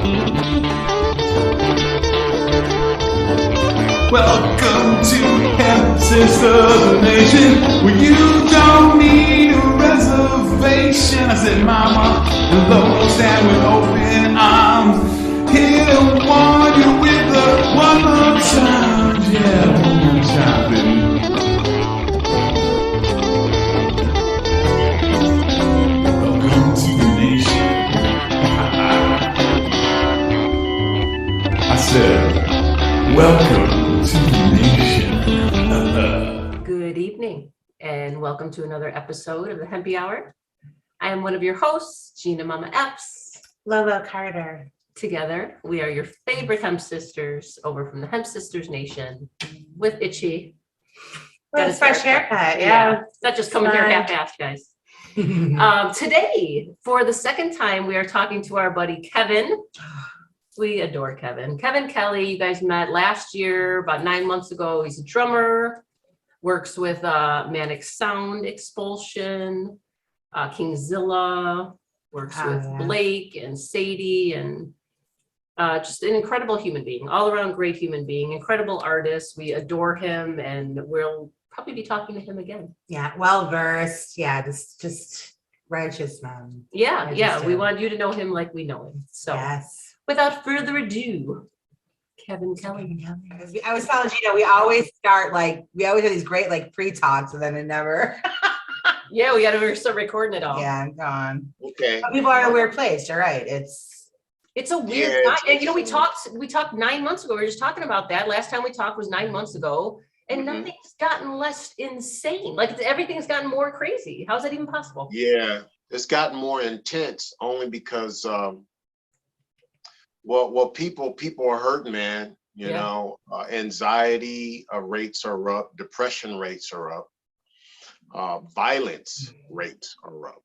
Welcome to Hemp Sister Nation, where you don't need a reservation. I said, Mama, hello, stand with open arms. Here to warn you with a one more time. Yeah, one more time, baby. Welcome to the nation. I said, welcome to the nation. Good evening, and welcome to another episode of the Hempy Hour. I am one of your hosts, Gina Mama Epps. Lola Carter. Together, we are your favorite hemp sisters over from the Hemp Sisters Nation with Itchy. Well, it's fresh haircut, yeah. Not just coming here half-assed, guys. Today, for the second time, we are talking to our buddy Kevyn. We adore Kevyn. Kevyn Kelly, you guys met last year, about 9 months ago. He's a drummer, works with Manic Sound Expulsion, KingZilla, works with Blake and Sadie, and just an incredible human being, all around great human being, incredible artist. We adore him, and we'll probably be talking to him again. Yeah, well-versed. Yeah, just righteous man. Yeah. We want you to know him like we know him. So yes. Without further ado, Kevyn Kelly. I was telling Gina, we always start we always have these great pre-talks, and then it never. Yeah, we got to start recording it all. Yeah, I'm gone. Okay. But people are in a weird place. You're right. It's a weird time. And we talked 9 months ago. We were just talking about that. Last time we talked was 9 months ago, and nothing's gotten less insane. Everything's gotten more crazy. How's that even possible? Yeah, it's gotten more intense only because well, people are hurting, man. You know, anxiety rates are up, depression rates are up, violence rates are up.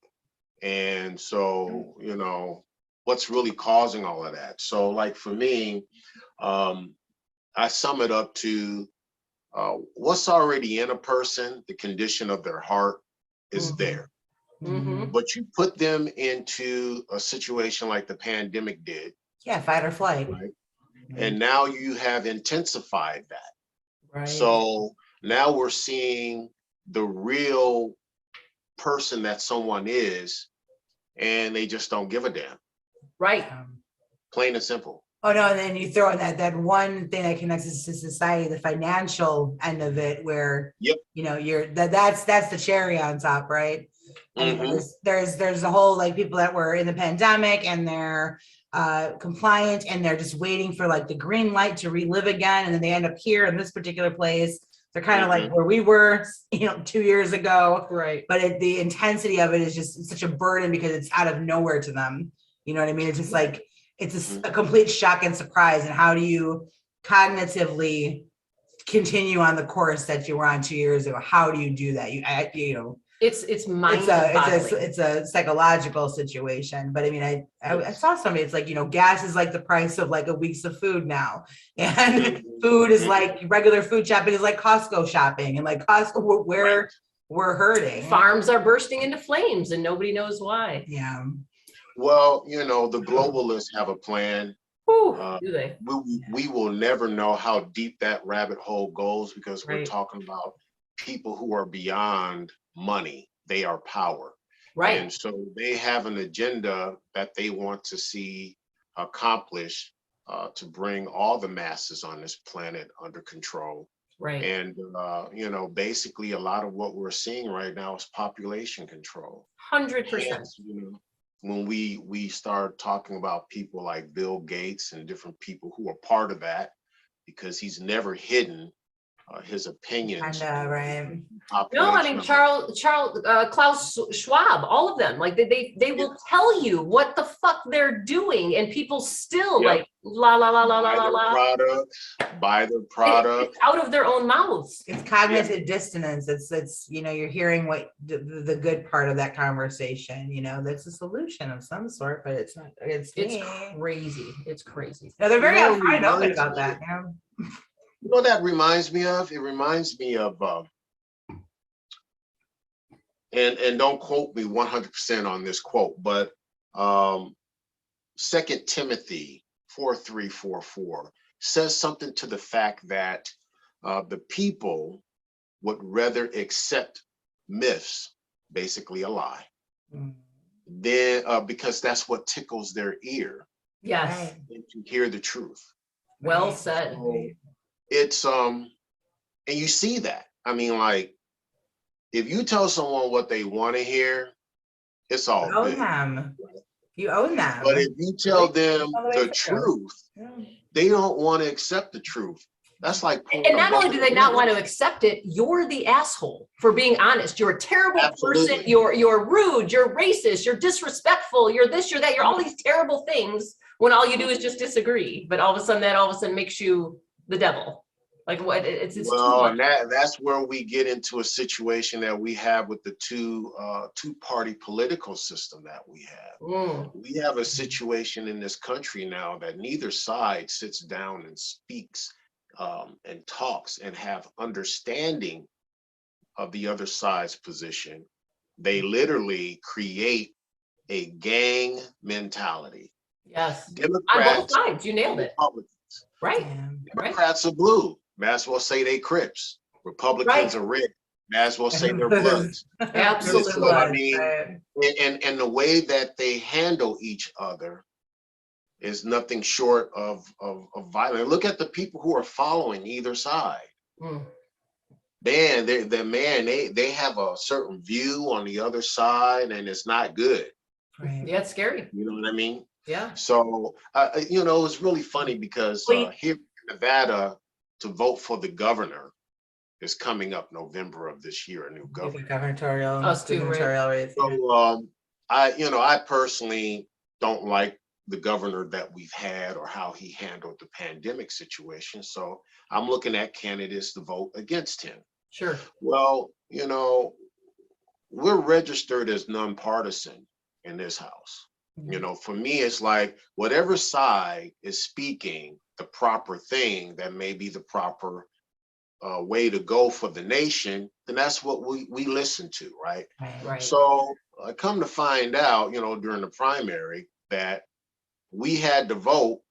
And so, you know, what's really causing all of that? So for me, I sum it up to what's already in a person, the condition of their heart is there. But you put them into a situation like the pandemic did. Yeah, fight or flight. Right? And now you have intensified that. Right. So now we're seeing the real person that someone is, and they just don't give a damn. Right. Plain and simple. Oh no, and then you throw in that one thing that connects us to society, the financial end of it, where you know that's the cherry on top, right? And there's a whole people that were in the pandemic and they're compliant and they're just waiting for the green light to relive again, and then they end up here in this particular place. They're kind of like where we were 2 years ago, right? But the intensity of it is just such a burden because it's out of nowhere to them. You know what I mean? It's just it's a complete shock and surprise. And how do you cognitively continue on the course that you were on 2 years ago? How do you do that? It's mind-boggling. It's a psychological situation. But I mean, I saw somebody. It's gas is the price of a week's of food now, and food is regular food shopping is like Costco shopping, and Costco where we're hurting. Farms are bursting into flames, and nobody knows why. Yeah. Well, the globalists have a plan. Do they? We will never know how deep that rabbit hole goes because we're talking about people who are beyond money. They are power. Right. And so they have an agenda that they want to see accomplished to bring all the masses on this planet under control. Right. And, basically a lot of what we're seeing right now is population control. 100%. When we start talking about people like Bill Gates and different people who are part of that, because he's never hidden his opinions. Right. No, I mean Klaus Schwab, all of them, they will tell you what the fuck they're doing, and people still la la la la la la la. Buy their product out of their own mouths. It's cognitive dissonance. It's you're hearing what the good part of that conversation. That's a solution of some sort, but it's not. It's crazy. It's crazy. No, they're very upfront and open about that. You know what that reminds me of? It reminds me of, and don't quote me 100% on this quote, but 2 Timothy 4344 says something to the fact that the people would rather accept myths, basically a lie, then because that's what tickles their ear. Yes. Than to hear the truth. Well said. So it's and you see that. I mean, like, if you tell someone what they want to hear, it's all You own good. them. You own them. But if you tell them the through. truth, they don't want to accept the truth. That's like, and not only do they not want to accept it, you're the asshole for being honest. You're a terrible person. You're rude. You're racist. You're disrespectful. You're this. You're that. You're all these terrible things when all you do is just disagree. But all of a sudden makes you the devil. Like what? It's well, and that's where we get into a situation that we have with the two-party political system that we have. We have a situation in this country now that neither side sits down and speaks and talks and have understanding of the other side's position. They literally create a gang mentality. Yes. Democrats, on both sides, you nailed it. Right. Democrats are blue. May as well say they Crips. Republicans are red. May as well say they're Bloods. Absolutely. So, I mean, and the way that they handle each other is nothing short of violent. Look at the people who are following either side. Man, they have a certain view on the other side, and it's not good. Yeah, it's scary. You know what I mean? Yeah. So, you know, it's really funny because here in Nevada, to vote for the governor is coming up November of this year, a new governor. Gubernatorial race. So, I personally don't like the governor that we've had or how he handled the pandemic situation. So I'm looking at candidates to vote against him. Sure. Well, you know, we're registered as nonpartisan in this house. You know, for me, it's like whatever side is speaking the proper thing that may be the proper way to go for the nation, then that's what we listen to, right? Right. So I come to find out, you know, during the primary that we had to vote.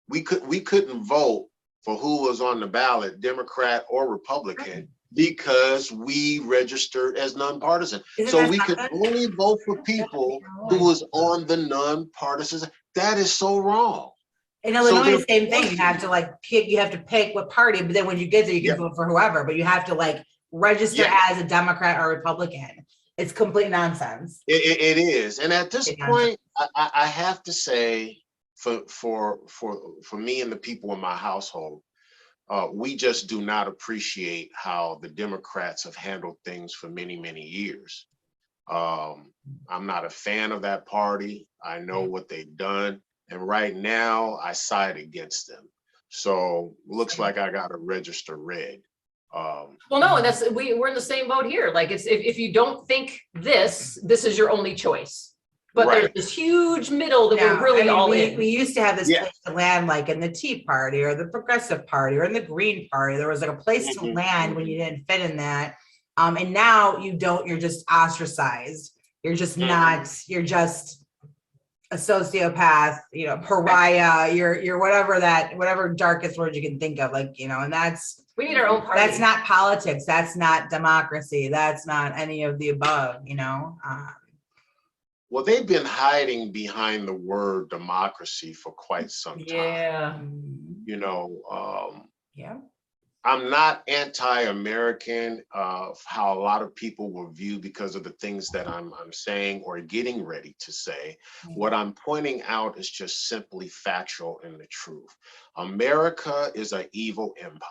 We couldn't vote for who was on the ballot, Democrat or Republican, because we registered as nonpartisan. So we could only vote for people who was on the nonpartisan. That is so wrong. In Illinois, the same thing. You have to pick. You have to pick what party, but then when you get there, you can vote for whoever. But you have to register as a Democrat or Republican. It's complete nonsense. It is, and at this point, I have to say, for me and the people in my household, we just do not appreciate how the Democrats have handled things for many, many years. I'm not a fan of that party. I know what they've done. And right now I side against them. So looks like I got to register red. Well, no, and we're in the same boat here. Like if you don't think this is your only choice. But there's this huge middle that we're really all in. We used to have this place to land, like in the Tea Party or the Progressive Party or in the Green Party. There was a place to land when you didn't fit in that. And now you don't, you're just ostracized. You're just not, you're just a sociopath, pariah, you're whatever darkest word you can think of, and we need our own party. That's not politics. That's not democracy. That's not any of the above, Well, they've been hiding behind the word democracy for quite some time. Yeah. I'm not anti-American of how a lot of people will view because of the things that I'm saying or getting ready to say. What I'm pointing out is just simply factual and the truth. America is an evil empire.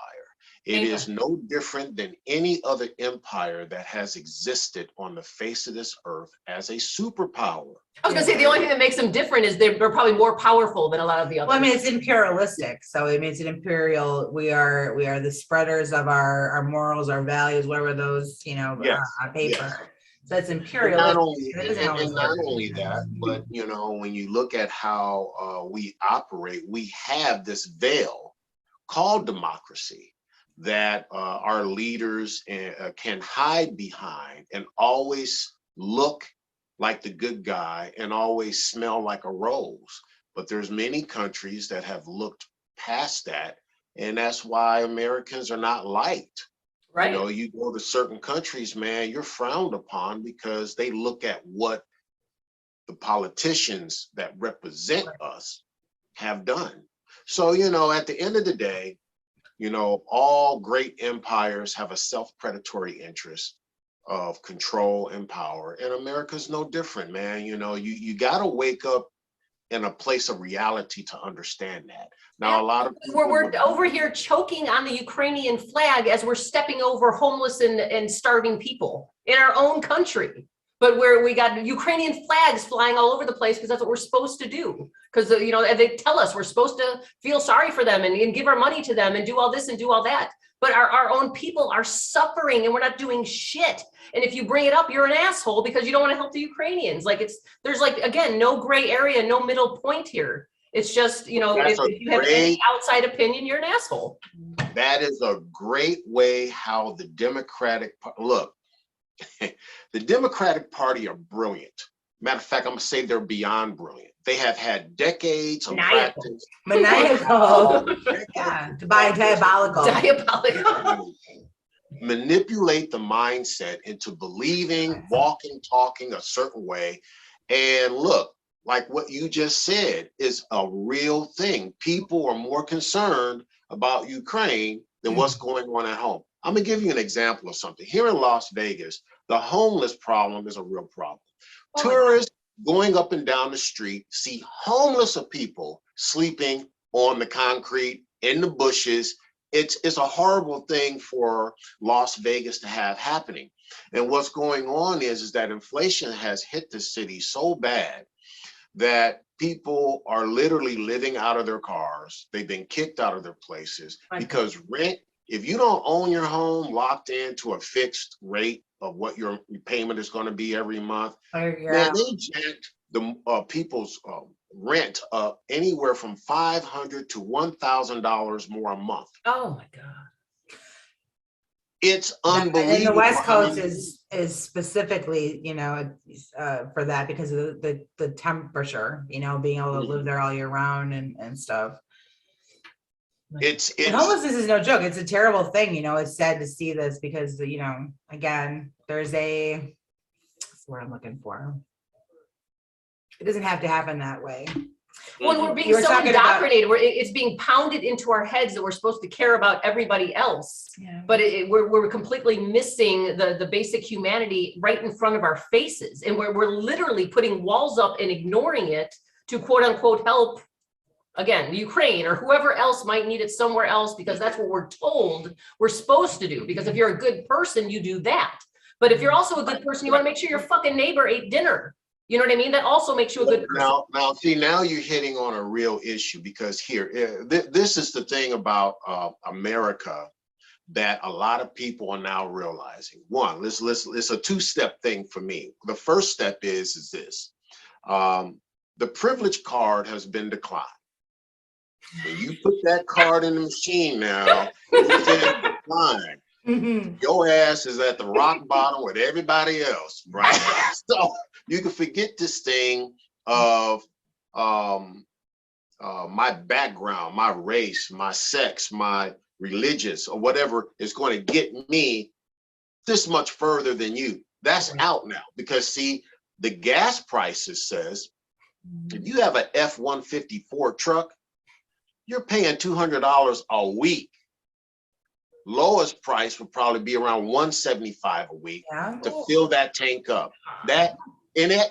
It is no different than any other empire that has existed on the face of this earth as a superpower. I was gonna say the only thing that makes them different is they're probably more powerful than a lot of the others. Well, I mean, it's imperialistic. So it means an imperial. We are the spreaders of our morals, our values, whatever those on paper. Yes. So it's imperialistic. And not only that, but when you look at how we operate, we have this veil called democracy that our leaders can hide behind and always look like the good guy and always smell like a rose. but there's many countries that have looked past that. And that's why Americans are not liked. Right. You know, you go to certain countries, man, you're frowned upon because they look at what the politicians that represent us have done. So, you know, at the end of the day, you know, all great empires have a self-predatory interest of control and power. And America's no different, man. You know, you got to wake up in a place of reality to understand that. Now, a lot of people we're over here choking on the Ukrainian flag as we're stepping over homeless and starving people in our own country. But where we got Ukrainian flags flying all over the place because that's what we're supposed to do. Because, you know, they tell us we're supposed to feel sorry for them and give our money to them and do all this and do all that. But our own people are suffering and we're not doing shit. And if you bring it up, you're an asshole because you don't want to help the Ukrainians. Like there's like, again, no gray area, no middle point here. It's just, you know, if you have any outside opinion, you're an asshole. That is a great way how the Democratic, look, the Democratic Party are brilliant. Matter of fact, I'm gonna say they're beyond brilliant. They have had decades of practice. Maniacal. Yeah, diabolical. Manipulate the mindset into believing, walking, talking a certain way. And look, like what you just said is a real thing. People are more concerned about Ukraine than what's going on at home. I'm gonna give you an example of something. Here in Las Vegas, the homeless problem is a real problem. Tourists going up and down the street see homeless people sleeping on the concrete, in the bushes. It's a horrible thing for Las Vegas to have happening. And what's going on is that inflation has hit the city so bad that people are literally living out of their cars. They've been kicked out of their places because rent, if you don't own your home locked into a fixed rate of what your payment is going to be every month, man, they jacked the people's rent up anywhere from $500 to $1,000 more a month. Oh my God. It's unbelievable. And the West Coast is specifically, you know, for that because of the temperature, you know, being able to live there all year round and stuff. It's homelessness is no joke. It's a terrible thing. You know, it's sad to see this because, you know, again, there's that's what I'm looking for. It doesn't have to happen that way. When we're being so indoctrinated, it's being pounded into our heads that we're supposed to care about everybody else. Yeah. But we're completely missing the basic humanity right in front of our faces. And we're literally putting walls up and ignoring it to quote unquote help, again, Ukraine or whoever else might need it somewhere else, because that's what we're told we're supposed to do. Because if you're a good person, you do that. But if you're also a good person, you want to make sure your fucking neighbor ate dinner. You know what I mean? That also makes you a good person. Now, see, now you're hitting on a real issue because here, this is the thing about America that a lot of people are now realizing. One, it's a two-step thing for me. The first step is this: the privilege card has been declined. When you put that card in the machine now, it's in decline. Your ass is at the rock bottom with everybody else, right? So you can forget this thing of my background, my race, my sex, my religious, or whatever is going to get me this much further than you. That's out now because see, the gas prices says if you have an F-154 truck, you're paying $200 a week. Lowest price would probably be around $175 a week to fill that tank up. That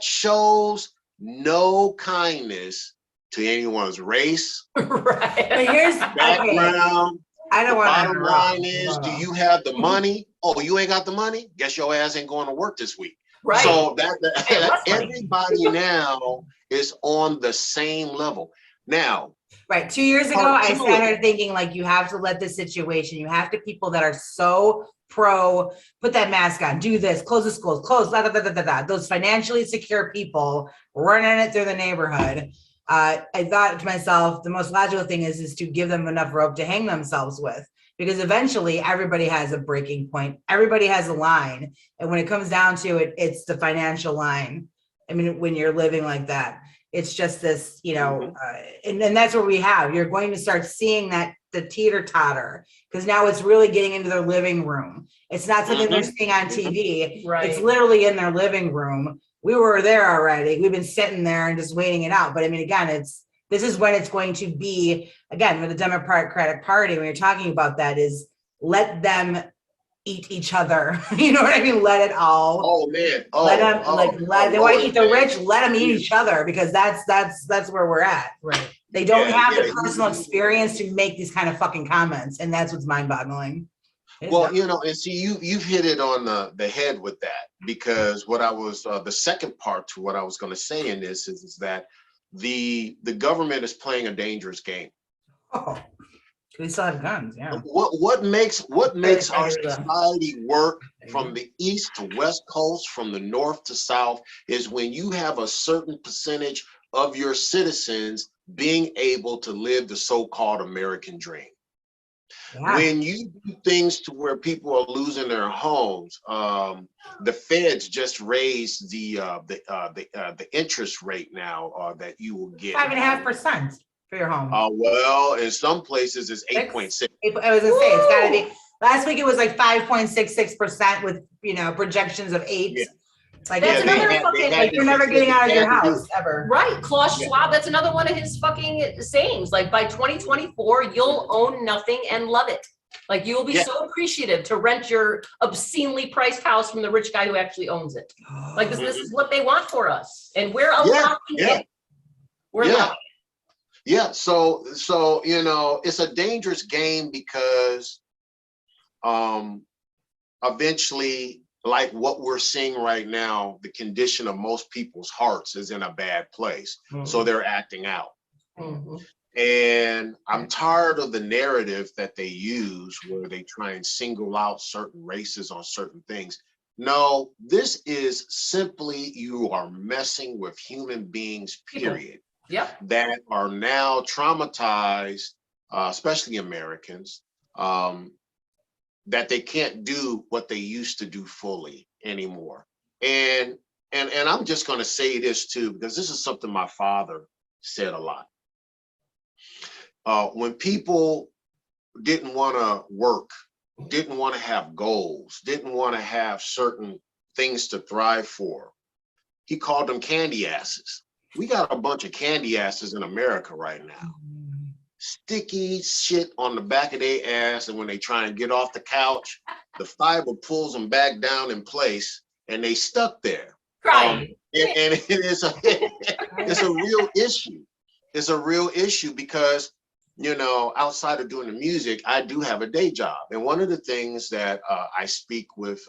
shows no kindness to anyone's race, right? But here's background. I don't want to. Bottom line is, do you have the money? Oh, you ain't got the money? Guess your ass ain't going to work this week. Right. So that everybody now is on the same level. Now, right. 2 years ago, I sat here thinking like you have to let this situation, you have to people that are so pro, put that mask on, do this, close the schools, close, da, da, da, da, da, da. Those financially secure people running it through the neighborhood. I thought to myself, the most logical thing is to give them enough rope to hang themselves with, because eventually everybody has a breaking point. Everybody has a line. And when it comes down to it, it's the financial line. I mean, when you're living like that. It's just this, and that's what we have. You're going to start seeing that the teeter totter, because now it's really getting into their living room. It's not something they're seeing on TV. Right. It's literally in their living room. We were there already. We've been sitting there and just waiting it out. But I mean, again, this is when it's going to be, again, with the Democratic Party, when you're talking about that, is let them eat each other. You know what I mean? Let it all. Oh man. Let them they want to eat the rich. Let them eat each other, because that's where we're at. Right. They don't have the personal experience to make these kind of fucking comments, and that's what's mind-boggling. Well, and see, you've hit it on the head with that, because what I was the second part to what I was going to say in this is that the government is playing a dangerous game. Oh. We still have guns, yeah. What makes our society work from the east to west coast, from the north to south, is when you have a certain percentage of your citizens being able to live the so-called American dream. Yeah. When you do things to where people are losing their homes, the feds just raised the interest rate now that you will get 5.5%. For your home. Well, in some places it's 8.6. I was gonna say it's got to be. Last week it was like 5.66% with projections of 8. Yeah. Like that's another fucking. Like you're never getting out of your house ever. Right, Klaus Schwab. That's another one of his fucking sayings. Like by 2024, you'll own nothing and love it. Like you will be so appreciative to rent your obscenely priced house from the rich guy who actually owns it. Like this is what they want for us, and we're allowing it. We're allowing it. Yeah, so it's a dangerous game, because eventually, like what we're seeing right now, the condition of most people's hearts is in a bad place. So they're acting out. And I'm tired of the narrative that they use where they try and single out certain races on certain things. No, this is simply, you are messing with human beings, period. That are now traumatized, especially Americans, that they can't do what they used to do fully anymore. And I'm just going to say this too, because this is something my father said a lot. When people didn't want to work, didn't want to have goals, didn't want to have certain things to thrive for, he called them candy asses. We got a bunch of candy asses in America right now. Sticky shit on the back of their ass, and when they try and get off the couch, the fiber pulls them back down in place, and they stuck there. And it's a real issue. It's a real issue because, outside of doing the music, I do have a day job. And one of the things that I speak with,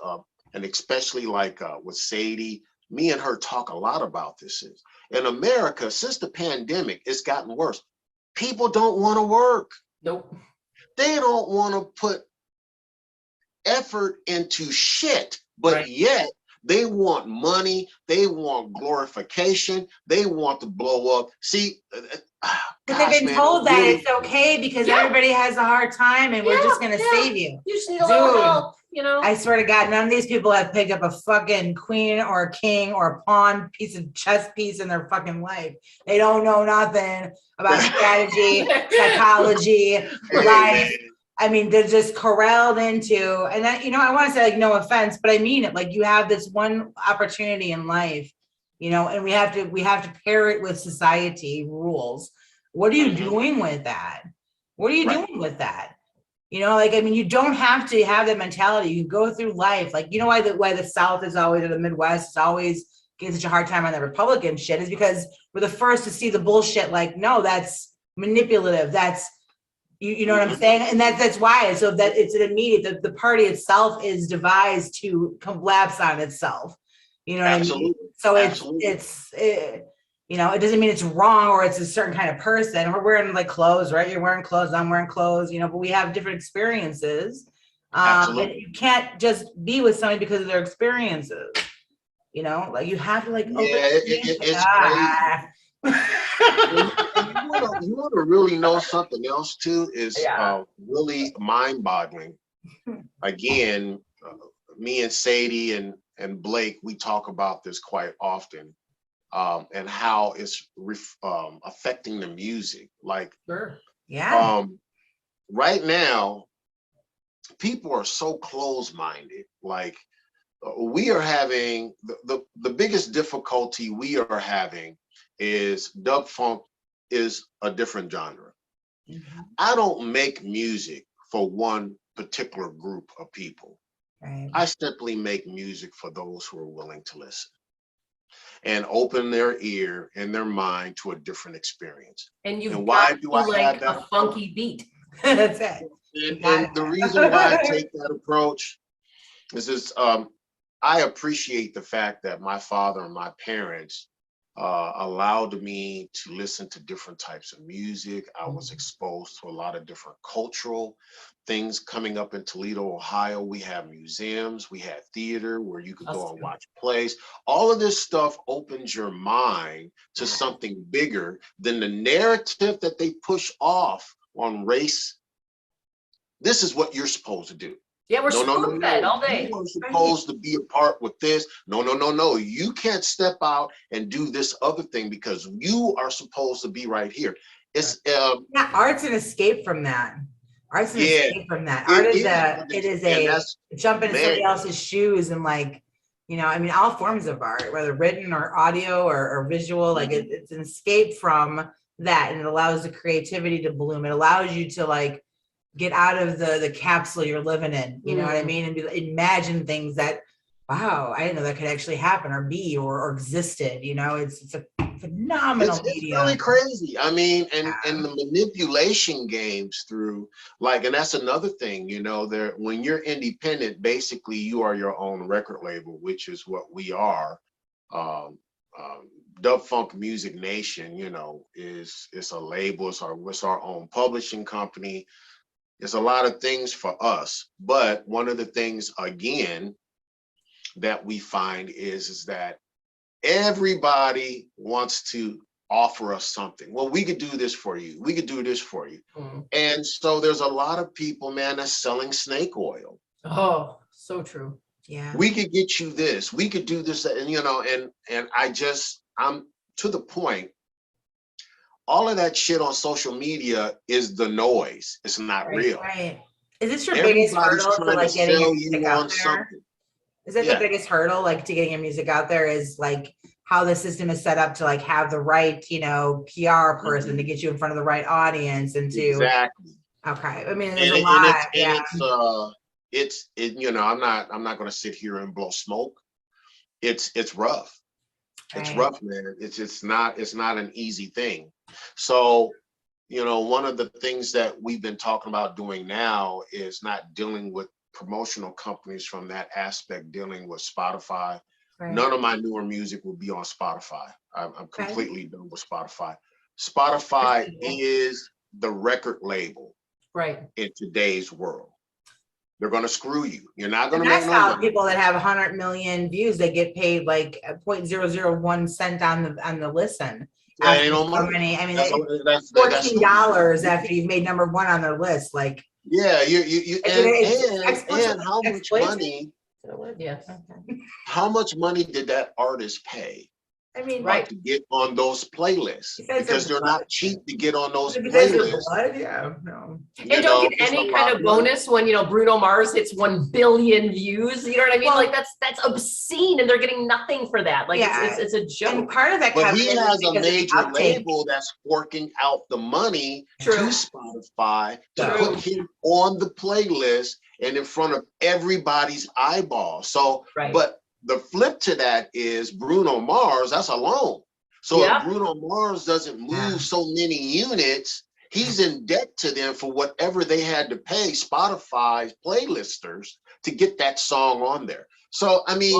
and especially like with Sadie, me and her talk a lot about this is, in America, since the pandemic, it's gotten worse. People don't want to work. Nope. They don't want to put effort into shit, but yet they want money. They want glorification. They want to blow up. See, but they've been told that it's okay because everybody has a hard time and we're just going to save you. You just need a little help. I swear to God, none of these people have picked up a fucking queen or a king or a pawn piece of chess piece in their fucking life. They don't know nothing about strategy, psychology, life. I mean, they're just corralled into, and that, I want to say, like, no offense, but I mean it. Like, you have this one opportunity in life, and we have to pair it with society rules. What are you doing with that? What are you doing with that? You don't have to have that mentality. You go through life. Like, why the South is always, or the Midwest is always getting such a hard time on the Republican shit is because we're the first to see the bullshit. Like, no, that's manipulative. That's, you know what I'm saying? And that's why. So that it's an immediate, the party itself is devised to collapse on itself. You know what I mean? So it doesn't mean it's wrong or it's a certain kind of person. We're wearing like clothes, right? You're wearing clothes, I'm wearing clothes, but we have different experiences. And you can't just be with somebody because of their experiences. Like you have to like open it's crazy. You want to really know something else too is really mind-boggling. Again, me and Sadie and Blake, we talk about this quite often. and how it's affecting the music. Like, Sure. Yeah. Right now, people are so close-minded. Like, we are having the biggest difficulty we are having is dub funk is a different genre. I don't make music for one particular group of people. Right. I simply make music for those who are willing to listen and open their ear and their mind to a different experience. And you've why got do to I have like that a funky beat. That's it. And the reason why I take that approach is I appreciate the fact that my father and my parents allowed me to listen to different types of music. I was exposed to a lot of different cultural things coming up in Toledo, Ohio. We have museums, we had theater where you could go and watch plays. All of this stuff opens your mind to something bigger than the narrative that they push off on race. This is what you're supposed to do. Yeah, we're spoon fed all day. You are supposed to be a part with this. No. You can't step out and do this other thing because you are supposed to be right here. It's yeah, art's an escape from that. Art's an escape from that. Art is a jump into somebody else's shoes and like, you know, I mean, all forms of art, whether written or audio or visual, like it's an escape from that, and it allows the creativity to bloom. It allows you to like get out of the capsule you're living in, you know what I mean? And imagine things that, wow, I didn't know that could actually happen or be or existed, you know? It's a phenomenal medium. It's really crazy. I mean, and the manipulation games through, like, and that's another thing, you know, when you're independent, basically you are your own record label, which is what we are. Dub Funk Music Nation, you know, it's a label, it's our own publishing company. There's a lot of things for us, but one of the things, again, that we find is that everybody wants to offer us something. Well, we could do this for you. We could do this for you. And so there's a lot of people, man, that's selling snake oil. Oh, so true. Yeah. We could get you this. We could do this. And, you know, and I'm to the point. All of that shit on social media is the noise. It's not real. Right. Is this your biggest hurdle to like getting your music out there? Is that the biggest hurdle, like to getting your music out there, is like how the system is set up to like have the right, you know, PR person to get you in front of the right audience and to exactly. Okay. I mean, there's a lot. It's you know, I'm not going to sit here and blow smoke. It's rough. It's rough, man. It's not an easy thing. So, you know, one of the things that we've been talking about doing now is not dealing with promotional companies from that aspect, dealing with Spotify. None of my newer music will be on Spotify. I'm completely done with Spotify. Spotify is the record label in today's world. They're going to screw you. You're not going to make no money. That's how people that have 100 million views, they get paid like 0.001 cent on the listen. Yeah, ain't no money. I mean, that's $14 after you've made number one on their list. Like, yeah, and how much money? Yes. How much money did that artist pay? I mean, to get on those playlists, because they're not cheap to get on those playlists. Yeah, no. And don't get any kind of bonus when, you know, Bruno Mars hits 1 billion views. You know what I mean? Well, like that's obscene, and they're getting nothing for that. Like it's a joke. And part of that, but he has a major label that's forking out the money to Spotify to put him on the playlist and in front of everybody's eyeball. So, but the flip to that is Bruno Mars, that's alone. So if Bruno Mars doesn't move so many units, he's in debt to them for whatever they had to pay Spotify's playlisters to get that song on there. So, I mean,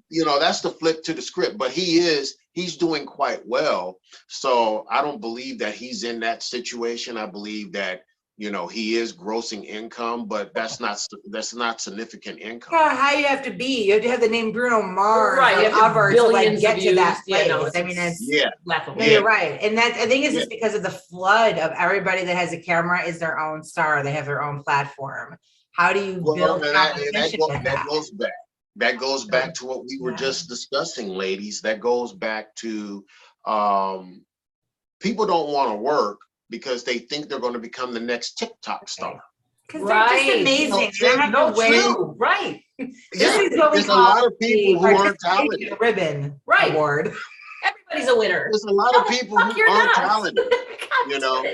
you know, that's the flip to the script, but he's doing quite well. So I don't believe that he's in that situation. I believe that, you know, he is grossing income, but that's not significant income. Yeah, how you have to be. You have to have the name Bruno Mars to like get to that place. Yeah, no, I mean, it's laughable. You're right. And that I think is just because of the flood of everybody that has a camera is their own star. They have their own platform. How do you build competition with that? That goes back to what we were just discussing, ladies. That goes back to people don't want to work because they think they're going to become the next TikTok star. Because they're just amazing. They don't have to win. Right. This is what we There's a call lot of people who aren't participation talented. ribbon Right. award. Everybody's a winner. There's a lot of people who You're aren't not. talented, you know,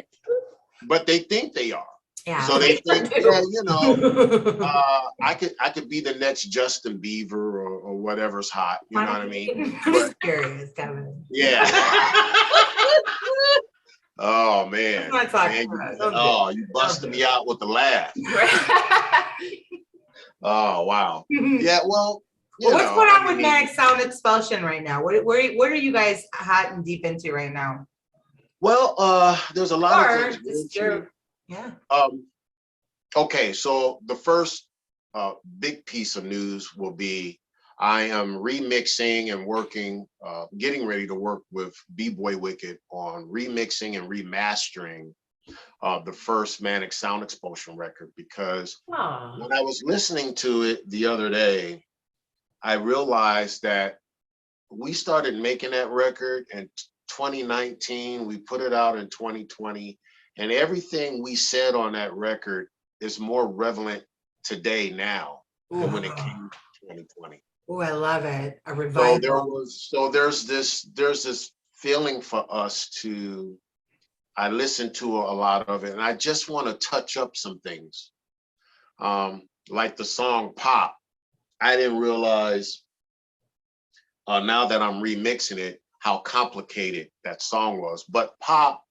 but they think they are. Yeah. So they think, yeah, you know, I could be the next Justin Bieber or whatever's hot. You know what I mean? I'm But just curious, Kevin. yeah. Oh man. I'm not talking about it. You busted me out with the laugh. Oh wow. Yeah, well. What's going on with Manic Sound Expulsion right now? What are you guys hot and deep into right now? Well, there's a lot of things. Yeah. Okay, so the first big piece of news will be I am remixing and working, getting ready to work with B-Boy Wicked on remixing and remastering the first Manic Sound Expulsion record, because when I was listening to it the other day, I realized that we started making that record in 2019. We put it out in 2020, and everything we said on that record is more relevant today now than when it came in 2020. Oh, I love it. A revival. So there's this feeling for us to. I listened to a lot of it, and I just want to touch up some things, like the song "Pop." I didn't realize now that I'm remixing it how complicated that song was. But "Pop"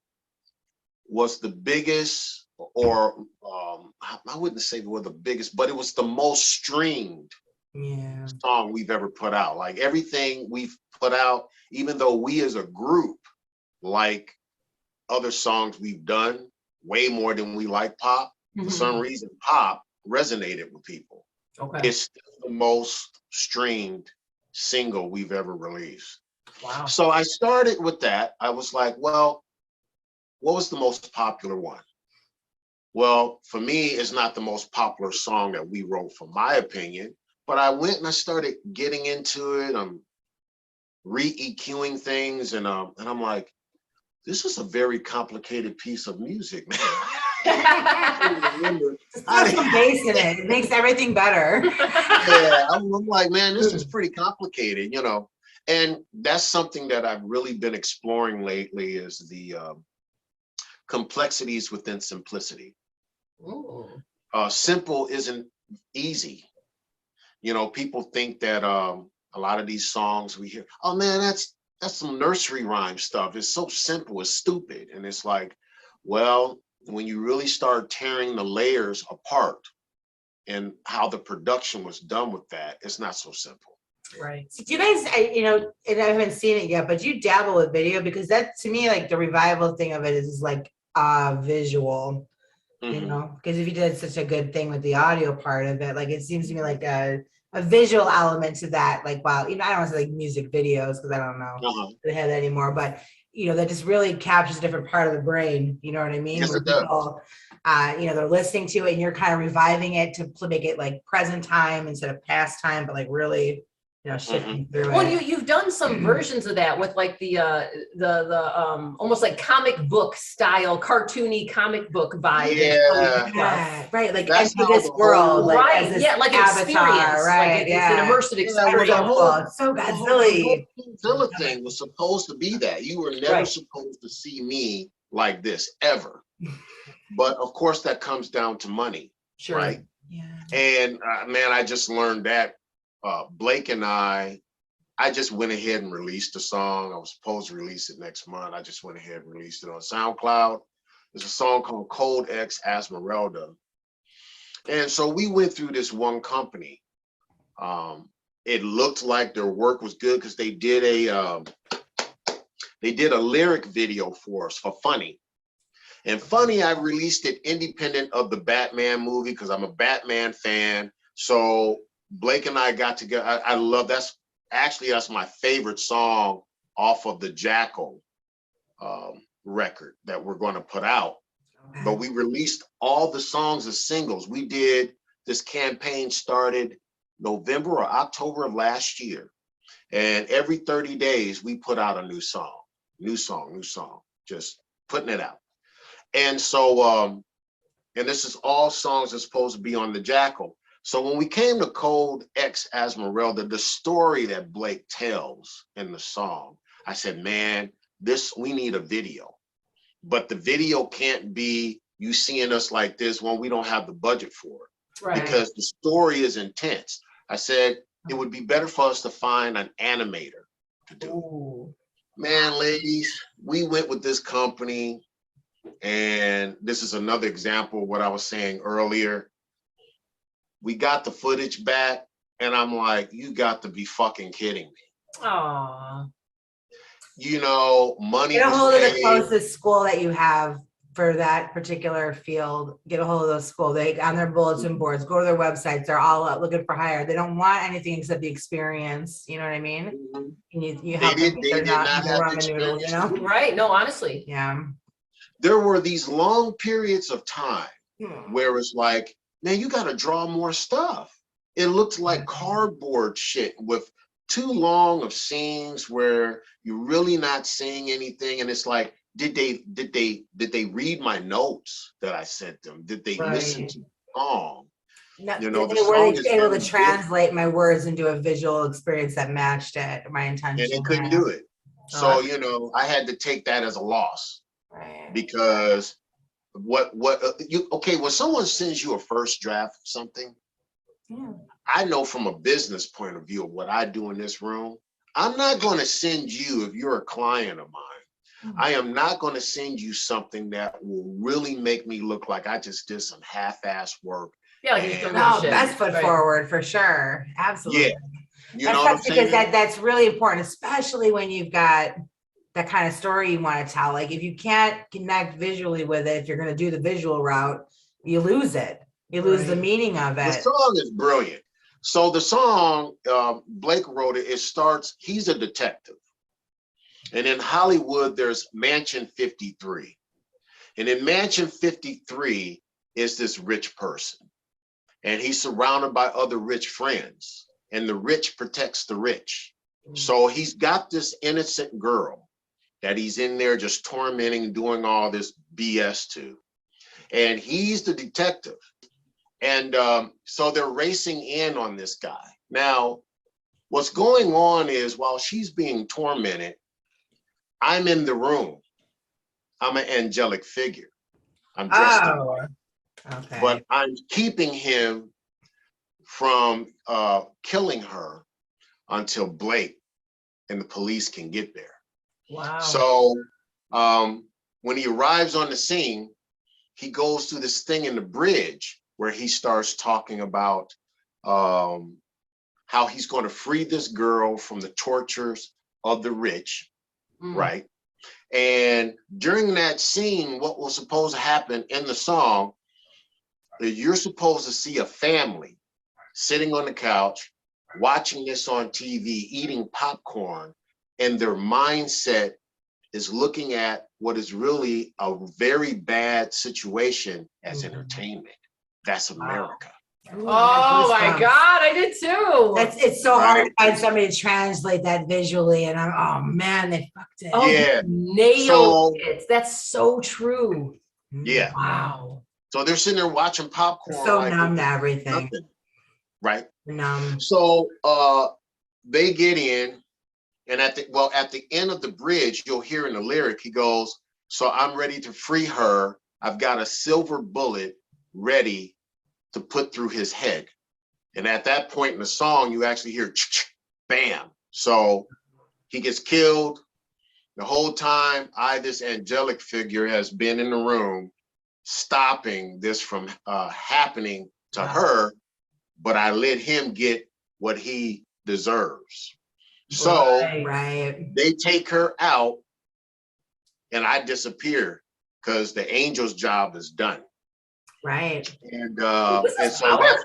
was the biggest, or I wouldn't say it was the biggest, but it was the most streamed song we've ever put out. Like everything we've put out, even though we as a group like other songs we've done way more than we like "Pop," for some reason "Pop" resonated with people. Okay. It's still the most streamed single we've ever released. Wow. So I started with that. I was like, well, what was the most popular one? Well, for me, it's not the most popular song that we wrote, for my opinion, but I went and I started getting into it. I'm re-EQing things, and I'm like, this is a very complicated piece of music, man. Just put some bass in it. It makes everything better. Yeah, I'm like, man, this is pretty complicated, you know. And that's something that I've really been exploring lately, is the complexities within simplicity. Simple isn't easy. You know, people think that a lot of these songs we hear, oh man, that's some nursery rhyme stuff. It's so simple, it's stupid. And it's like, well, when you really start tearing the layers apart and how the production was done with that, it's not so simple. Right. So do you guys, and I haven't seen it yet, but you dabble with video? Because that, to me, like the revival thing of it is like visual, you know, because if you did such a good thing with the audio part of it, like it seems to me like a visual element to that. Like, wow, I don't want to say like music videos, because I don't know if they have that anymore, but that just really captures a different part of the brain. You know what I mean? Yes, where it does. people, they're listening to it and you're kind of reviving it to make it like present time instead of past time, but like really, shifting through Well, it. you've done some versions of that with like the almost like comic book style, cartoony comic book vibe. Yeah, right. Like that's into this world, like right? as this Yeah, like avatar, experience, right? Like it's an immersive experience. So Godzilla. The KingZilla thing was supposed to be that. You were never supposed to see me like this ever. But of course, that comes down to money, right? Yeah. And man, I just learned that. Blake and I just went ahead and released the song. I was supposed to release it next month. I just went ahead and released it on SoundCloud. There's a song called Code X ASMIRELDA. And so we went through this one company. It looked like their work was good because they did a lyric video for us for Funny. And Funny, I released it independent of the Batman movie because I'm a Batman fan. So Blake and I got together. I love that's my favorite song off of the Jackal record that we're going to put out. But we released all the songs as singles. We did this campaign started November or October of last year. And every 30 days, we put out a new song, just putting it out. And so, and this is all songs that's supposed to be on the Jackal. So when we came to Code X ASMIRELDA, the story that Blake tells in the song, I said, man, we need a video. But the video can't be you seeing us like this when we don't have the budget for it. Right. Because the story is intense. I said, it would be better for us to find an animator to do it. Man, ladies, we went with this company, and this is another example of what I was saying earlier. We got the footage back, and I'm like, you got to be fucking kidding me. Aww. You know, money. Get a hold of the closest school that you have for that particular field. Get a hold of those schools. They on their bulletin boards, go to their websites. They're all up looking for hire. They don't want anything except the experience. You know what I mean? Mm-hmm. You help them. They're not ramen noodles, you know? Right. No, honestly. Yeah. There were these long periods of time where it's like, man, you got to draw more stuff. It looked like cardboard shit with too long of scenes where you're really not saying anything, and it's like, did they read my notes that I sent them? Did they listen to the song? No, you know, were they able to translate my words into a visual experience that matched it, my intention? And they couldn't do it. So, you know, I had to take that as a loss. Right. Because when someone sends you a first draft of something, I know from a business point of view of what I do in this room, I'm not going to send you, if you're a client of mine, I am not going to send you something that will really make me look like I just did some half-ass work. Yeah, no, best foot forward for sure. Absolutely. Yeah. You know what I'm saying? Because that's really important, especially when you've got that kind of story you want to tell. Like if you can't connect visually with it, if you're going to do the visual route, you lose it. You lose the meaning of it. The song is brilliant. So the song, Blake wrote it. It starts, he's a detective. And in Hollywood, there's Mansion 53. And in Mansion 53 is this rich person. And he's surrounded by other rich friends. And the rich protects the rich. So he's got this innocent girl that he's in there just tormenting, doing all this BS to. And he's the detective. And so they're racing in on this guy. Now, what's going on is while she's being tormented, I'm in the room. I'm an angelic figure. I'm dressed up. Okay. But I'm keeping him from killing her until Blake and the police can get there. Wow. So when he arrives on the scene, he goes through this thing in the bridge where he starts talking about how he's going to free this girl from the tortures of the rich, right? And during that scene, what was supposed to happen in the song, you're supposed to see a family sitting on the couch, watching this on TV, eating popcorn, and their mindset is looking at what is really a very bad situation as entertainment. That's America. Ooh, oh my God, I did too. It's so hard to find somebody to translate that visually, and oh man, they fucked it. Oh, yeah, nailed it. That's so true. Yeah. Wow. So they're sitting there watching popcorn. So like, numb to everything. Nothing, right? Numb. So they get in, and at the end of the bridge, you'll hear in the lyric, he goes, "So I'm ready to free her. I've got a silver bullet ready to put through his head." And at that point in the song, you actually hear bam. So he gets killed. The whole time, this angelic figure has been in the room stopping this from happening to her, but I let him get what he deserves. So they take her out and I disappear because the angel's job is done. Right. And so that's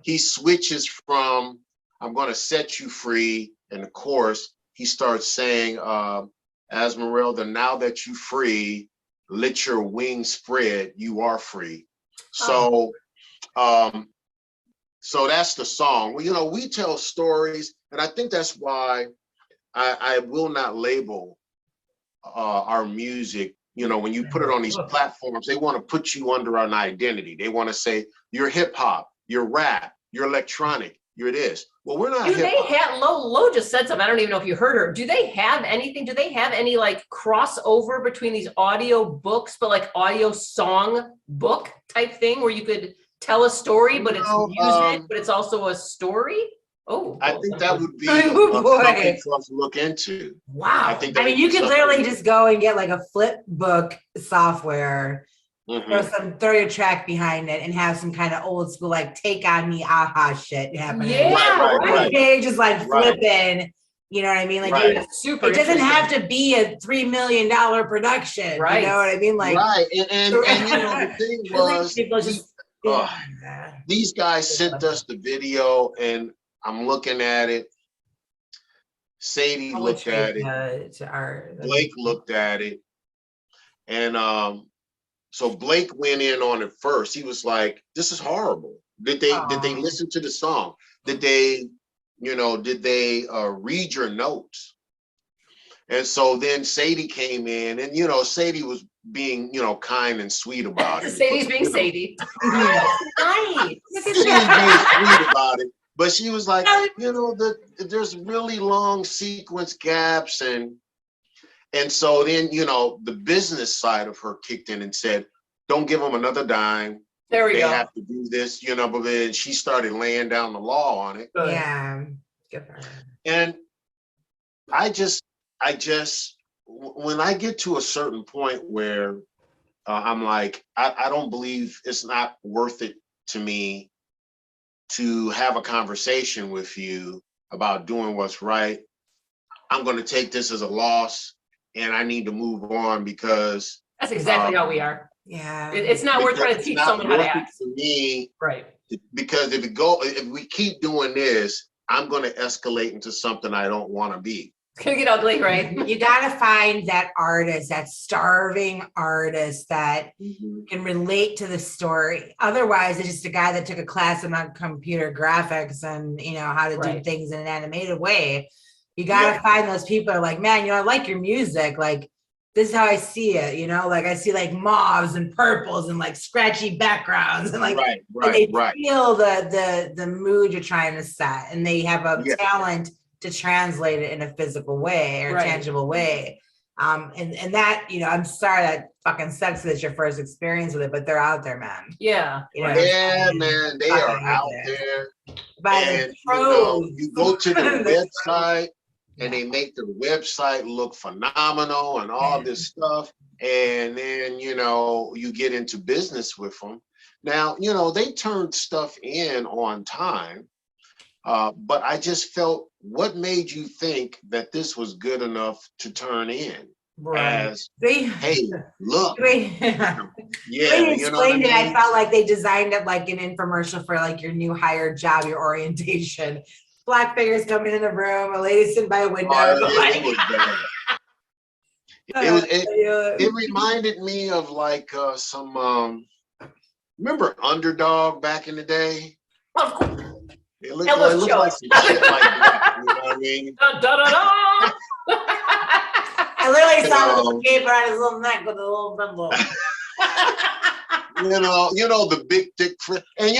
he switches from "I'm going to set you free," and of course he starts saying, "ASMIRELDA, now that you free, let your wings spread. You are free." So So that's the song. Well, you know, we tell stories, and I think that's why I will not label our music. You know, when you put it on these platforms, they want to put you under an identity. They want to say you're hip hop, you're rap, you're electronic, you're this. Well, we're not. Do they have Lo just said something? I don't even know if you heard her. Do they have anything? Do they have any like crossover between these audio books, but like audio song book type thing where you could tell a story, but it's music, but it's also a story? Oh, I think that would be Oh, something for us to look into. wow. I mean, you could literally just go and get like a Flipbook software, throw your track behind it, and have some kind of old school like "Take on Me" aha shit happening. Yeah, right. Just like flipping. You know what I mean? Like super. It doesn't have to be a $3 million production. Right. You know what I mean? Like and you know the thing was, these guys sent us the video, and I'm looking at it. Sadie looked at it. Blake looked at it. And so Blake went in on it first. He was like, this is horrible. Did they listen to the song? Did they read your notes? And so then Sadie came in, and Sadie was being kind and sweet about it. Sadie's being Sadie. Nice. She was being sweet about it. But she was like, there's really long sequence gaps, and so then the business side of her kicked in and said, don't give them another dime. There we go. They have to do this, but then she started laying down the law on it. Yeah. Good for her. And I just when I get to a certain point where I'm like, I don't believe, it's not worth it to me to have a conversation with you about doing what's right. I'm going to take this as a loss, and I need to move on, because that's exactly how we are. Yeah, it's not worth trying to teach someone how to act. For me, right? Because if we keep doing this, I'm going to escalate into something I don't want to be. It's gonna get ugly, right? You gotta find that artist, that starving artist that can relate to the story. Otherwise, it's just a guy that took a class on computer graphics and how to do things in an animated way. You gotta find those people that are like, man, I like your music. Like, this is how I see it. Like I see like mauves and purples and like scratchy backgrounds, and like and they feel the mood you're trying to set, and they have a talent to translate it in a physical way or tangible way. And that, I'm sorry that fucking sucks that it's your first experience with it, but they're out there, man. Yeah. Man, they are out there. And you go to their website, and they make their website look phenomenal and all this stuff. And then, you get into business with them. Now, they turned stuff in on time. But I just felt, what made you think that this was good enough to turn in? As, hey, look. Yeah, explained it. I felt like they designed it like an infomercial for like your new hired job, your orientation. Black figures coming in the room, a lady sitting by a window. It reminded me of like some. Remember Underdog back in the day? Of course. It looked like some shit like that. You know what I mean? Da, da, da, da. I literally saw the little cape around his little neck with a little bimbo. The big thick friend. And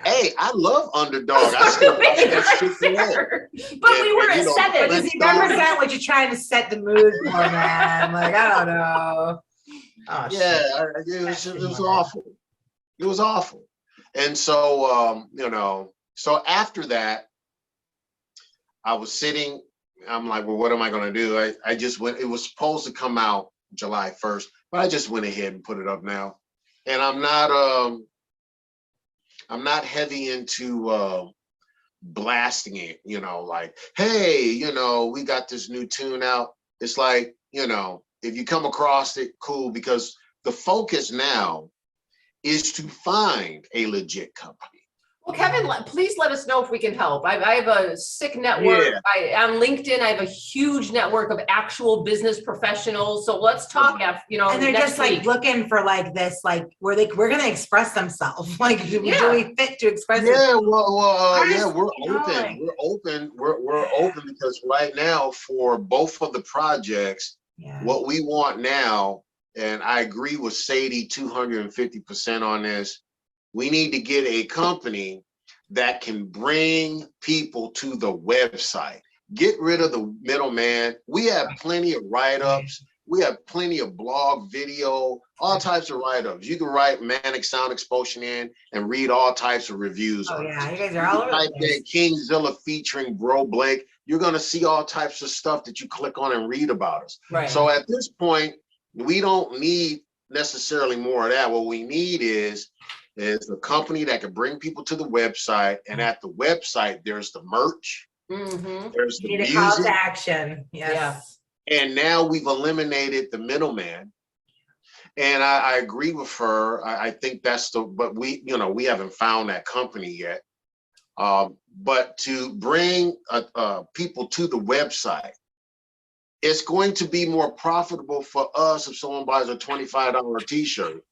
hey, I love Underdog. I still watch that shit forever. But we were at 7. Does he represent what you're trying to set the mood for, man? Like, I don't know. Oh, yeah, it was awful. It was awful. And so, so after that, I was sitting, I'm like, well, what am I going to do? I just went, it was supposed to come out July 1st, but I just went ahead and put it up now. And I'm not heavy into blasting it, like, hey, we got this new tune out. It's like, if you come across it, cool, because the focus now is to find a legit company. Well, Kevin, please let us know if we can help. I have a sick network. Yeah. On LinkedIn, I have a huge network of actual business professionals. So let's talk after, you know, And they're next just like week. looking for like this, like we're going to express themselves. Like, do we fit to express? Yeah, well, yeah, Just, we're you know, open. like- We're open. We're open because right now for both of the projects, Yeah. what we want now, and I agree with Sadie 250% on this, we need to get a company that can bring people to the website. Get rid of the middleman. We have plenty of write-ups. We have plenty of blog, video, all types of write-ups. You can write Manic Sound Explosion in and read all types of reviews Oh on yeah, it. you guys are all over Type the in place. KingZilla featuring Bro Blake. You're gonna see all types of stuff that you click on and read about us. Right. So at this point, we don't need necessarily more of that. What we need is a company that can bring people to the website, and at the website there's the merch, there's the You need a call music, to action. Yes. and now we've eliminated the middleman. And I agree with her. I think that's but we haven't found that company yet. But to bring people to the website, it's going to be more profitable for us if someone buys a $25 t-shirt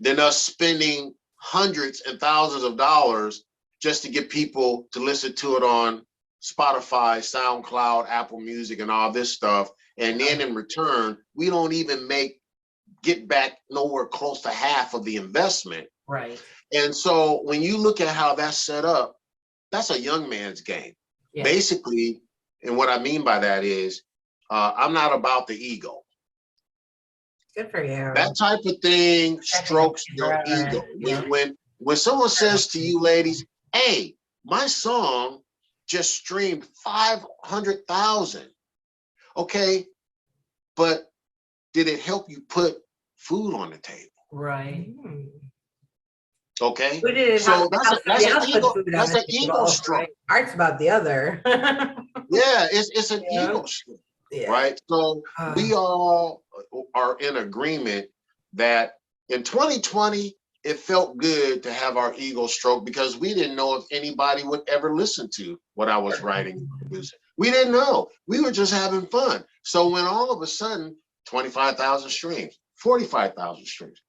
than us spending hundreds and thousands of dollars just to get people to listen to it on Spotify, SoundCloud, Apple Music, and all this stuff. And then in return, we don't even get back nowhere close to half of the investment. Right. And so when you look at how that's set up, that's a young man's game. Yeah. Basically, and what I mean by that is, I'm not about the ego. Good for you. That type of thing strokes your ego. When someone says to you, ladies, hey, my song just streamed 500,000. Okay, but did it help you put food on the table? Right. Okay, Who did it so help? that's an Somebody else ego. put food on That's the an table, ego stroke. right? Art's about the other. Yeah, it's an Yeah. ego stroke. Yeah. Right? So we all are in agreement that in 2020, it felt good to have our ego stroke because we didn't know if anybody would ever listen to what I was writing and producing. We didn't know. We were just having fun. So when all of a sudden, 25,000 streams, 45,000 streams,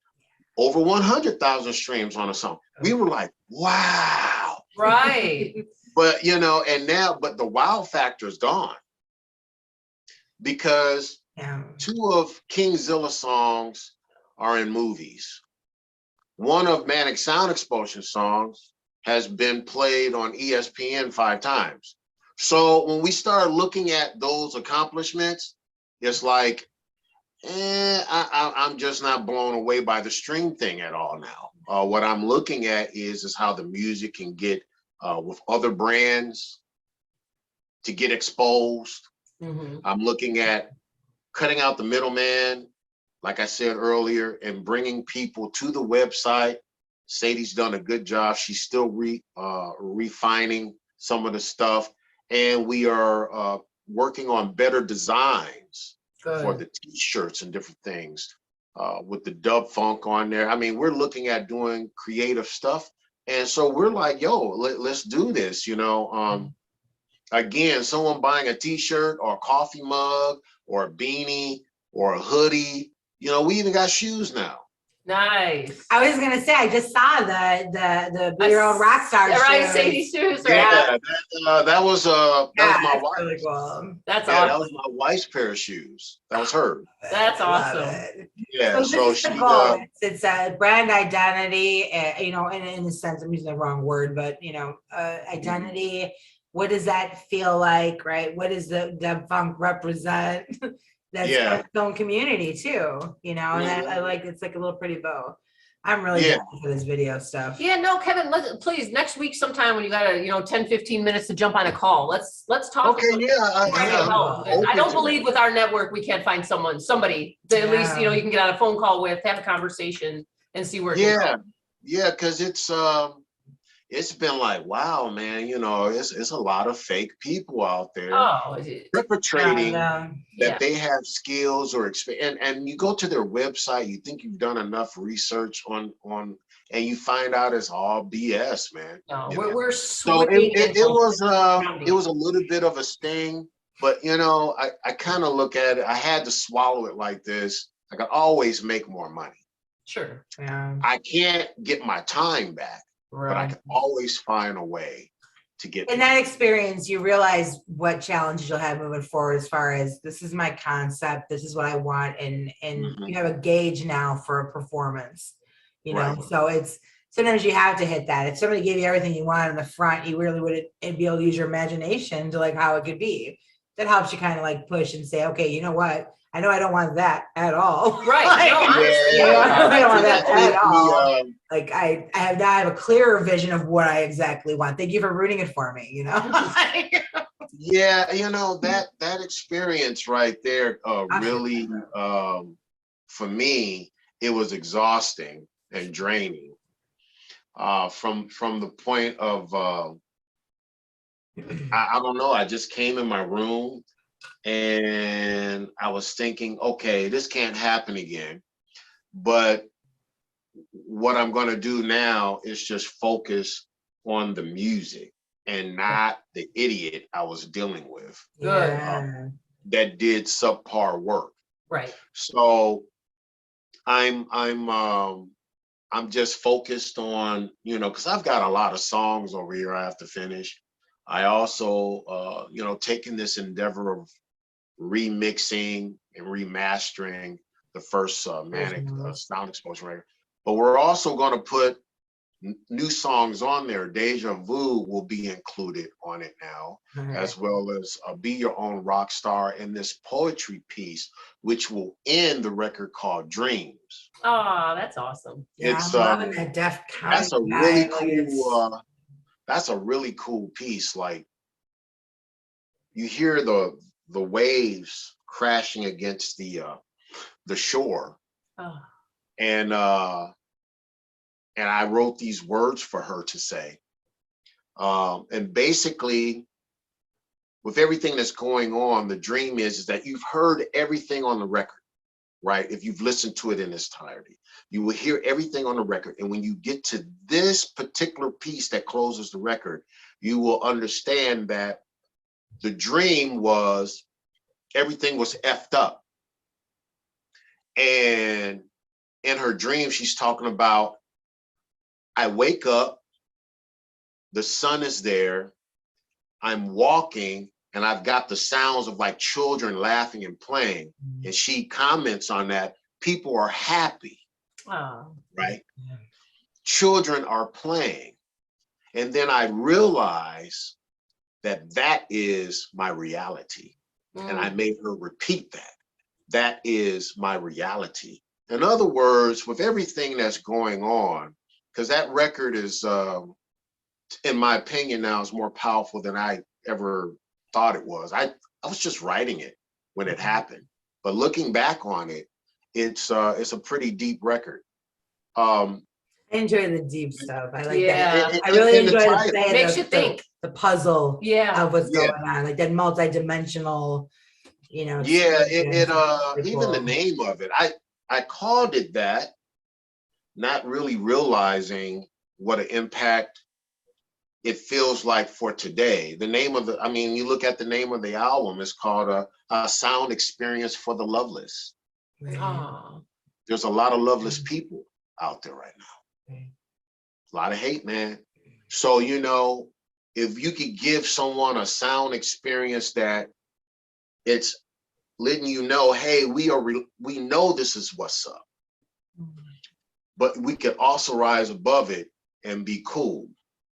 over 100,000 streams on a song, we were like, wow. Right. But, but the wow factor is gone. Because two of KingZilla's songs are in movies. One of Manic Sound Explosion songs has been played on ESPN 5 times. So when we start looking at those accomplishments, it's like, I'm just not blown away by the stream thing at all now. What I'm looking at is how the music can get with other brands to get exposed. I'm looking at cutting out the middleman, like I said earlier, and bringing people to the website. Sadie's done a good job. She's still refining some of the stuff. And we are working on better designs for the t-shirts and different things with the dub funk on there. I mean, we're looking at doing creative stuff. And so we're like, yo, let's do this, Again, someone buying a t-shirt or a coffee mug or a beanie or a hoodie, we even got shoes now. Nice. I was gonna say, I just saw the Be Your Own Rock Star right, shoes. Sadie shoes. Yeah, that was my wife. Really cool. That's awesome. awesome. That was my wife's pair of shoes. That was her. That's awesome. Yeah, so this is she. the goal. It's a brand identity. In a sense, I'm using the wrong word, but identity. What does that feel like, right? What does the dub funk represent? That's its own community too, and I like, it's like a little pretty bow. I'm really down for this video stuff. Yeah, no, Kevin, please next week sometime when you got 10-15 minutes to jump on a call, let's talk. Okay, I don't believe with our network we can't find somebody that at least you can get on a phone call with, have a conversation, and see where it can go. Yeah, because it's been like, wow, man, you know, it's a lot of fake people out there Oh, perpetrating Yeah. that they have skills or experience. And you go to their website, you think you've done enough research on, and you find out it's all BS, man. no, You know? we're So swimming in it was bullshit. it was a little bit of a sting, but you know, I kind of look at it, I had to swallow it like this. I could always make more money. Sure. Yeah. I can't get my time back, but I Right. can always find a way to get In that experience, you realize what challenges you'll have moving forward as far as this is my concept, this is what I want, and you have a gauge now for a performance, you know. Right. So it's sometimes you have to hit that. If somebody gave you everything you want in the front, you really wouldn't be able to use your imagination to like how it could be. That helps you kind of like push and say, okay, you know what? I know I don't want that at all. Right. Like, No, honestly, I don't want that at all. Me, Like I have a clearer vision of what I exactly want. Thank you for rooting it for me, you know. yeah, you know, that experience right there really for me, it was exhausting and draining. From the point of I don't know, I just came in my room and I was thinking, okay, this can't happen again. But what I'm going to do now is just focus on the music and not the idiot I was dealing with. Good. That did subpar work. Right. So I'm just focused on, you know, because I've got a lot of songs over here I have to finish. I also, you know, taking this endeavor of remixing and remastering the first Manic Sound Explosion record. But we're also going to put new songs on there. Deja Vu will be included on it now, as well as Be Your Own Rock Star and this poetry piece, which will end the record called Dreams. Oh, that's awesome. Yeah, It's I'm loving that Def County. that's a really cool that's a really cool piece. Like you hear the waves crashing against the shore. Oh. And I wrote these words for her to say. And basically, with everything that's going on, the dream is that you've heard everything on the record, right? If you've listened to it in its entirety, you will hear everything on the record. And when you get to this particular piece that closes the record, you will understand that the dream was everything was effed up. And in her dream, she's talking about, I wake up, the sun is there, I'm walking, and I've got the sounds of like children laughing and playing. And she comments on that. People are happy, right? Yeah. Children are playing. And then I realize that that is my reality. And I made her repeat that. That is my reality. In other words, with everything that's going on, because that record is, in my opinion now, is more powerful than I ever thought it was. I was just writing it when it happened, but looking back on it, it's a pretty deep record. I enjoy the deep stuff. I like that. I really enjoy the makes you think. The puzzle of what's going on, like that multi-dimensional, you know. Yeah, even the name of it, I called it that, not really realizing what an impact it feels like for today. The name of I mean, you look at the name of the album, it's called a Sound Experience for the Loveless. Oh. There's a lot of loveless people out there right now. A lot of hate, man. So, you know, if you could give someone a sound experience that it's letting you know, hey, we know this is what's up, but we could also rise above it and be cool.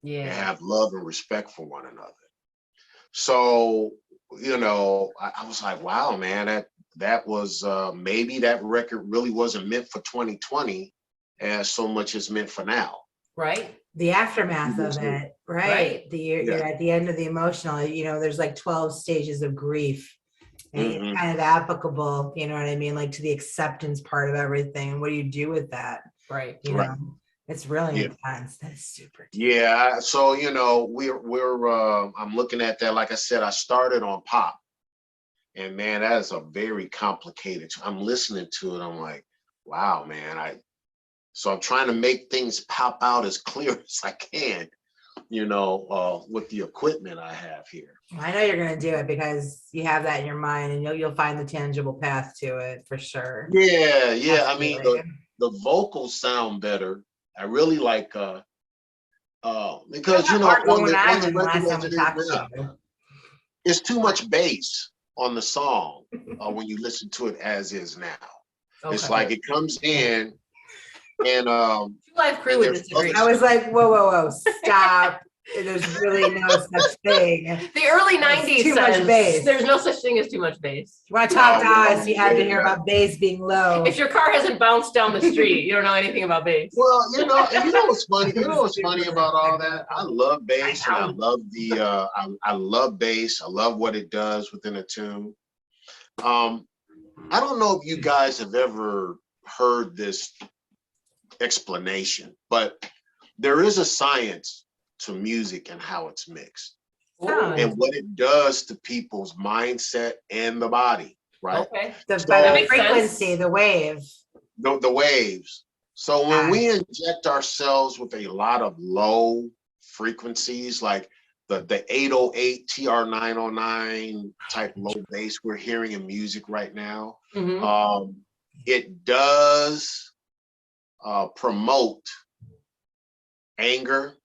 And have love and respect for one another. So, you know, I was like, wow, man, that was maybe that record really wasn't meant for 2020 as so much as meant for now. Right. The aftermath of it, right? You're at the end of the emotional, you know, there's like 12 stages of grief. And it's kind of applicable, you know what I mean? Like to the acceptance part of everything. What do you do with that? Right. You know? It's really Yeah. intense. That's super deep. Yeah. So, you know, I'm looking at that. Like I said, I started on pop. And man, that is a very complicated. I'm listening to it. I'm like, wow, man. So I'm trying to make things pop out as clear as I can, you know, with the equipment I have here. I know you're gonna do it because you have that in your mind, and you'll find the tangible path to it for sure. Yeah, yeah. I mean, Absolutely. the vocals sound better. I really like because you know on the last record time as we it is talked now, to you. it's too much bass on the song when you listen to it as is now. It's Okay. like it comes in and Two Live Crew and would there's disagree. I was like, whoa, stop. There's really no such thing. The early That's 90s too much says bass. there's no such thing as too much bass. When I talked to No, us, you had to hear yeah. about bass being low. If your car hasn't bounced down the street, you don't know anything about bass. Well, you know, and you know what's funny? You know what's funny about all that? I love bass, and I love I love bass. I love what it does within a tune. I don't know if you guys have ever heard this explanation, but there is a science to music and how it's mixed Oh. and what it does to people's mindset and the body, right? Okay. By So- the That makes frequency, sense. the wave. The waves. So when we inject ourselves with a lot of low frequencies, like the 808 TR909 type low bass we're hearing in music right now, Mhm. it does promote anger,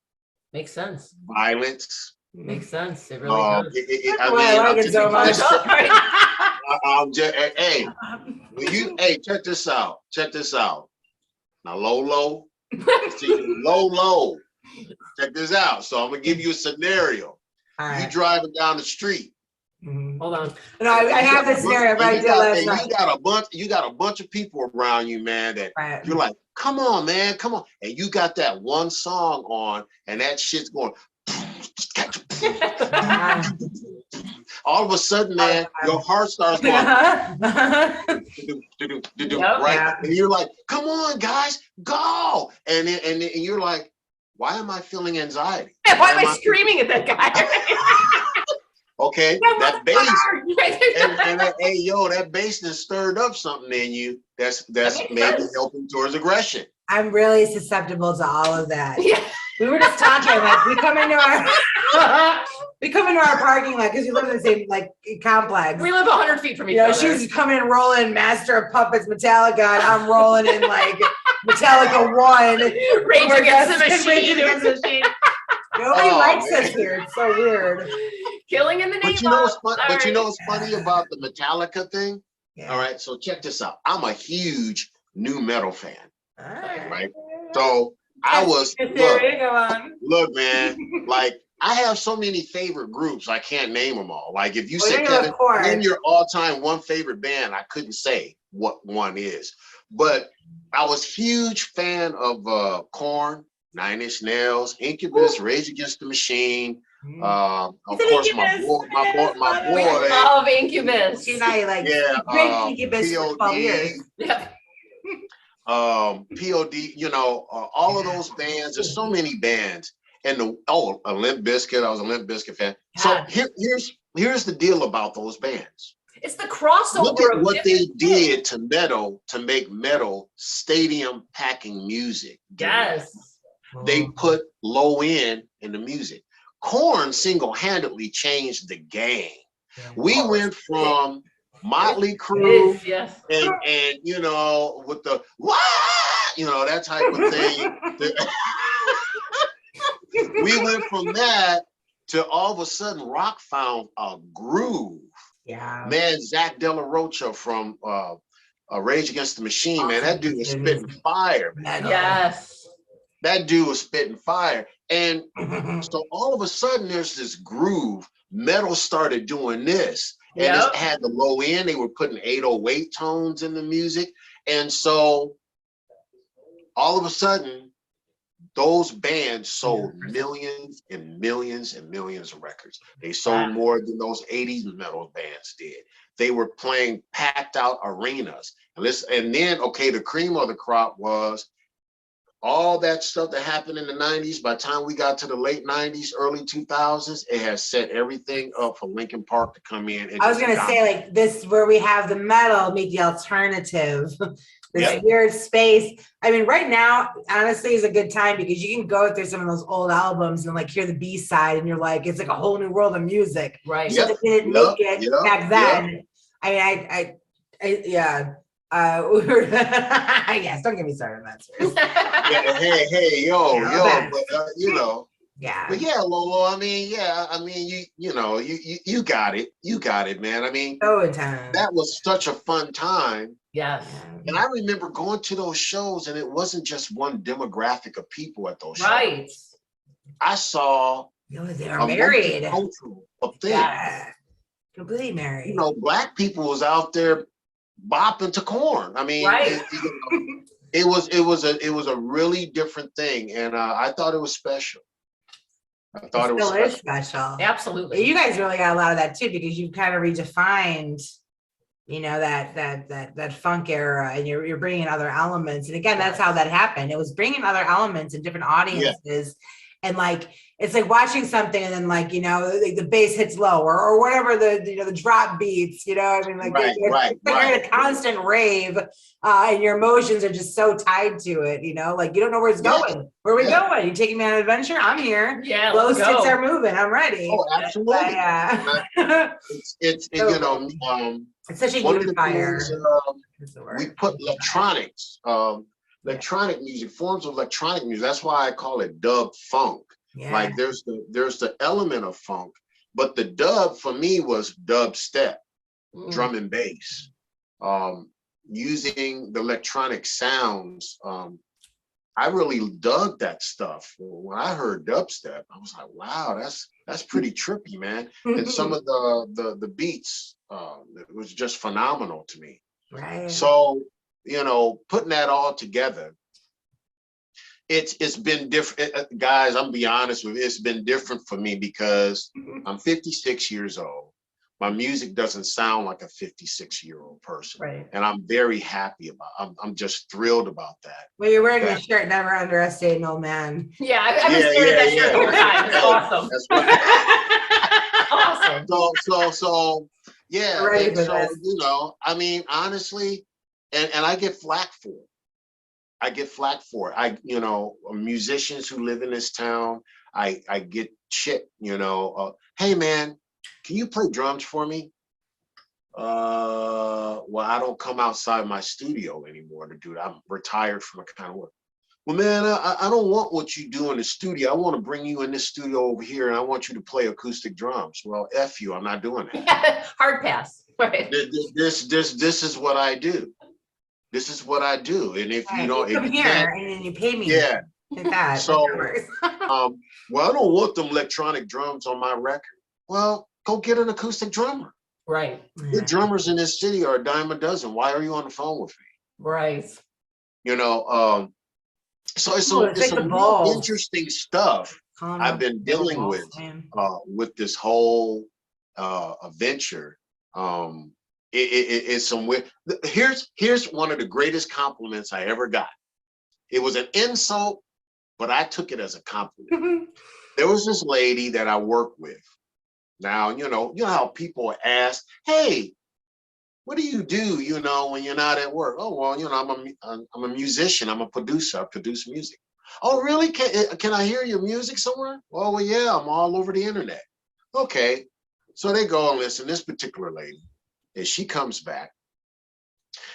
Makes sense. violence. Makes sense. It really does. That's why I like it so much. Hey, hey, check this out. Check this out. Now, low. See, low. Check this out. So I'm gonna give you a scenario. All You right. driving down the street. Hold on. No, I have this scenario right there last night. You got a bunch of people around you, man, that Right. you're like, come on, man, come on. And you got that one song on, and that shit's going. All of a sudden, man, your heart starts going. Right? And you're like, come on, guys, go. And then you're like, why am I feeling anxiety? Why am I screaming at that guy? Okay, that bass, and hey, yo, that bass has stirred up something in you that's maybe helping towards aggression. I'm really susceptible to all of that. Yeah. We were just talking, like we come into our parking lot because we live in the same like complex. We live 100 feet from each You know, other. she's coming and rolling Master of Puppets Metallica, and I'm rolling in like Metallica 1. Rage Against the Machine. Nobody likes us here. It's so weird. Killing in the name But you know what's of. fun, but you know what's funny about the Metallica thing? Yeah. All right, so check this out. I'm a huge new metal fan, All right. right? So I was look, man, like I have so many favorite groups, I can't name them all. Like if you said, Kevin, name your all-time one favorite band, I couldn't say what one is. But I was huge fan of Korn, Nine Inch Nails, Incubus, Rage Against the Machine. Of course, my boy. We love Incubus. You know, you like Incubus for 12 years. Yeah. POD, you know, all of those bands. There's so many bands. And a Limp Bizkit. I was a Limp Bizkit fan. So here's the deal about those bands. It's the crossover. Look at what they did to make metal stadium packing music. Yes. They put low end in the music. Korn single-handedly changed the game. We went from Motley Crue and you know, with the you know, that type of thing. We went from that to all of a sudden rock found a groove. Yeah. Man, Zach De La Rocha from Rage Against the Machine, man, that dude was spitting fire, man. Yes. That dude was spitting fire. And so all of a sudden there's this groove. Metal started doing this. And it had the low end. They were putting 808 tones in the music. And so all of a sudden, those bands sold millions and millions and millions of records. They sold more than those 80s metal bands did. They were playing packed out arenas. And then, okay, the cream of the crop was all that stuff that happened in the 90s, by the time we got to the late 90s, early 2000s, it has set everything up for Linkin Park to come in. And I was going to say, like, this where we have the metal meet the alternative, this weird space. I mean, right now, honestly, is a good time because you can go through some of those old albums and like hear the B-side and you're like, it's like a whole new world of music. Right. So they didn't make it back then. I mean, yeah. Yes, don't get me started on that. Hey, but you know. Yeah. But yeah, Lolo, I mean, you got it. You got it, man. I mean, so intense. That was such a fun time. Yes. And I remember going to those shows, and it wasn't just one demographic of people at those shows. Right. I saw they were married. Of things. Yeah. Completely married. You know, Black people was out there bopping to corn. I mean, right. It was a really different thing, and I thought it was special. I thought it was special. Absolutely. You guys really got a lot of that too, because you kind of redefined, you know, that funk era, and you're bringing other elements. And again, that's how that happened. It was bringing other elements and different audiences, and like it's like watching something, and then like, you know, the bass hits lower or whatever the drop beats. You know, I mean, like you're in a constant rave, and your emotions are just so tied to it. You know, like you don't know where it's going. Where are we going? You taking me on an adventure? I'm here. Yeah, glow sticks are moving. I'm ready. Oh, absolutely. It's so you know, it's such a unifier. We put electronics, electronic music, forms of electronic music. That's why I call it dub funk. Yeah. Like there's the element of funk, but the dub for me was dub step, drum and bass, using the electronic sounds. I really dug that stuff. When I heard dubstep, I was like, wow, that's pretty trippy, man. And some of the beats, it was just phenomenal to me. Right. So, you know, putting that all together, it's been different, guys. I'm gonna be honest with you, it's been different for me because I'm 56 years old. My music doesn't sound like a 56-year-old person, right? And I'm very happy about. I'm just thrilled about that. Well, you're wearing the shirt, never underestimate an old man. Yeah, I've been staring at that shirt the whole time. It's awesome. That's awesome. So yeah. So you know, I mean, honestly, and I get flack for it. You know, musicians who live in this town, I get shit, you know, hey man, can you play drums for me? Well, I don't come outside my studio anymore to do that. I'm retired from that kind of work. Well, man, I don't want what you do in the studio. I want to bring you in this studio over here, and I want you to play acoustic drums. Well, F you, I'm not doing that. Hard pass. Right. This is what I do. This is what I do, and if you don't, come here and then you pay me. Yeah. Like that. So, well, I don't want them electronic drums on my record. Well, go get an acoustic drummer. Right. The drummers in this city are a dime a dozen. Why are you on the phone with me? Right. You know, so it's some real interesting stuff I've been dealing with this whole venture. It's some weird. Here's one of the greatest compliments I ever got. It was an insult, but I took it as a compliment. There was this lady that I work with. Now, you know how people ask, "Hey, what do you do? You know, when you're not at work?" "Oh, well, you know, I'm a musician. I'm a producer. I produce music." "Oh, really? Can I hear your music somewhere?" "Oh, well, yeah, I'm all over the internet." Okay, so they go and listen. This particular lady, and she comes back,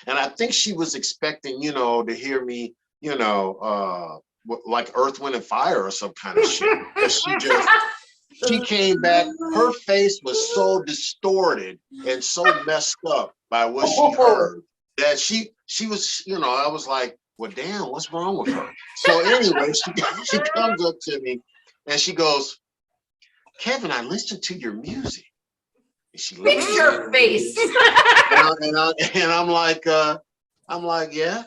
and I think she was expecting, you know, to hear me, you know, like Earth, Wind, and Fire or some kind of shit. But she came back, her face was so distorted and so messed up by what she heard that she was, you know, I was like, well, damn, what's wrong with her? So anyway, she comes up to me and she goes, "Kevin, I listened to your music." She fix your face. and I'm like, yeah.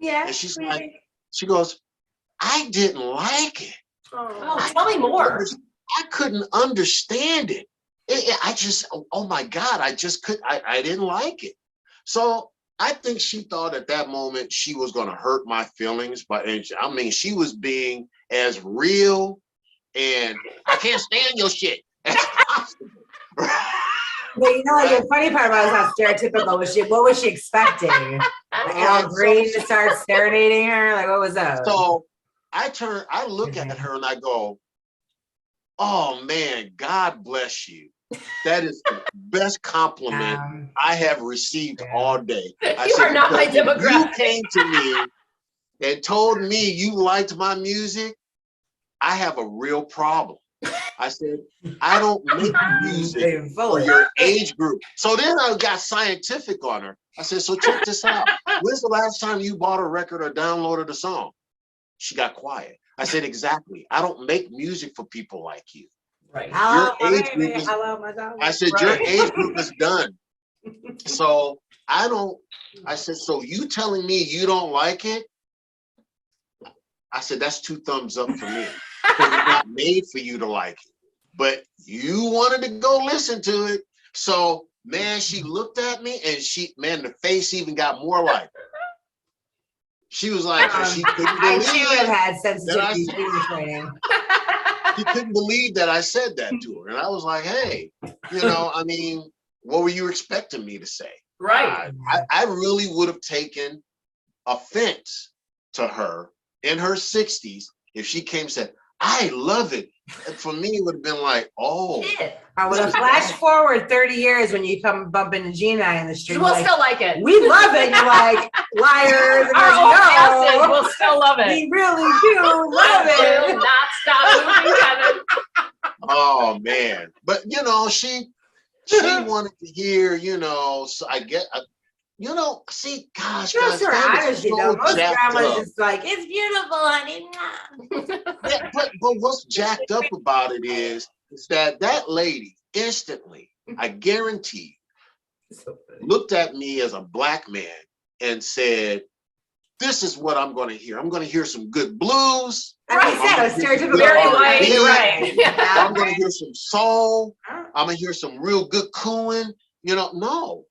And she's like, she goes, "I didn't like it." Oh, tell me more. I couldn't understand it. I just, oh my God, I just I didn't like it. So I think she thought at that moment she was going to hurt my feelings, but I mean, she was being as real and I can't stand your shit as possible. But you know, like the funny part about it was how stereotypical was she? What was she expecting? Like Al Green to start serenading her? Like, what was that? So I look at her and I go, oh man, God bless you. That is the best compliment I have received all day. You are not my demographic. You came to me and told me you liked my music. I have a real problem. I said, I don't make music for your age group. So then I got scientific on her. I said, so check this out. When's the last time you bought a record or downloaded a song? She got quiet. I said, exactly. I don't make music for people like you. Right. Your age group is, I said, your age group is done. So I said, so you telling me you don't like it? I said, that's 2 thumbs up for me. Because it's not made for you to like it. But you wanted to go listen to it. So, man, she looked at me and the face even got more like her. She was like, she couldn't believe she would have had sensitivity training. She couldn't believe that I said that to her. And I was like, hey, you know, I mean, what were you expecting me to say? Right. I really would have taken offense to her in her 60s if she came and said, I love it. And for me, it would have been like, oh. I would have flashed forward 30 years when you come bump into Gina in the street. We'll still like it. We love it. You're like, liars. And Our old asses no, will still love it. we really do love it. Will not stop moving, Kevin. Oh, man. But, you know, she wanted to hear, you know, so I get, you know, see, gosh, Just her honesty, though. Most grandmas just like, it's beautiful, honey. Yeah, but what's jacked up about it is that lady instantly, I guarantee, looked at me as a black man and said, this is what I'm going to hear. I'm going to hear some good blues. Right, yeah, stereotypical. Very white, right. I'm going to hear some soul. I'm going to hear some real good cooing. You know, no.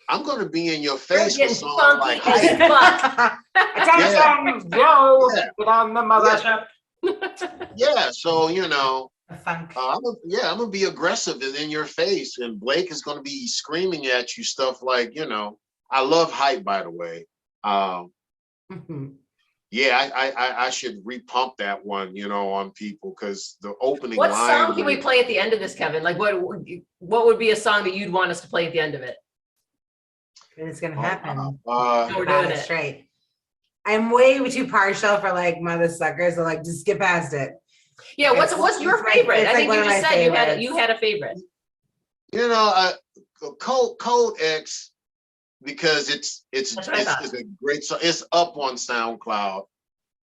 I'm going to be in your face with songs like Attention, yo, get on the mothership. Yeah, so, you know, I'm going to be aggressive and in your face. And Blake is going to be screaming at you stuff like, you know, I love hype, by the way. Yeah, I should repump that one, you know, on people because the opening line. What song can we play at the end of this, Kevin? Like, what would be a song that you'd want us to play at the end of it? And it's gonna happen. We're doing it straight. I'm way too partial for like mother suckers, so like just get past it. Yeah, what's your favorite? I think you just said you had a favorite. You know, Code X, because it's a great song. It's up on SoundCloud.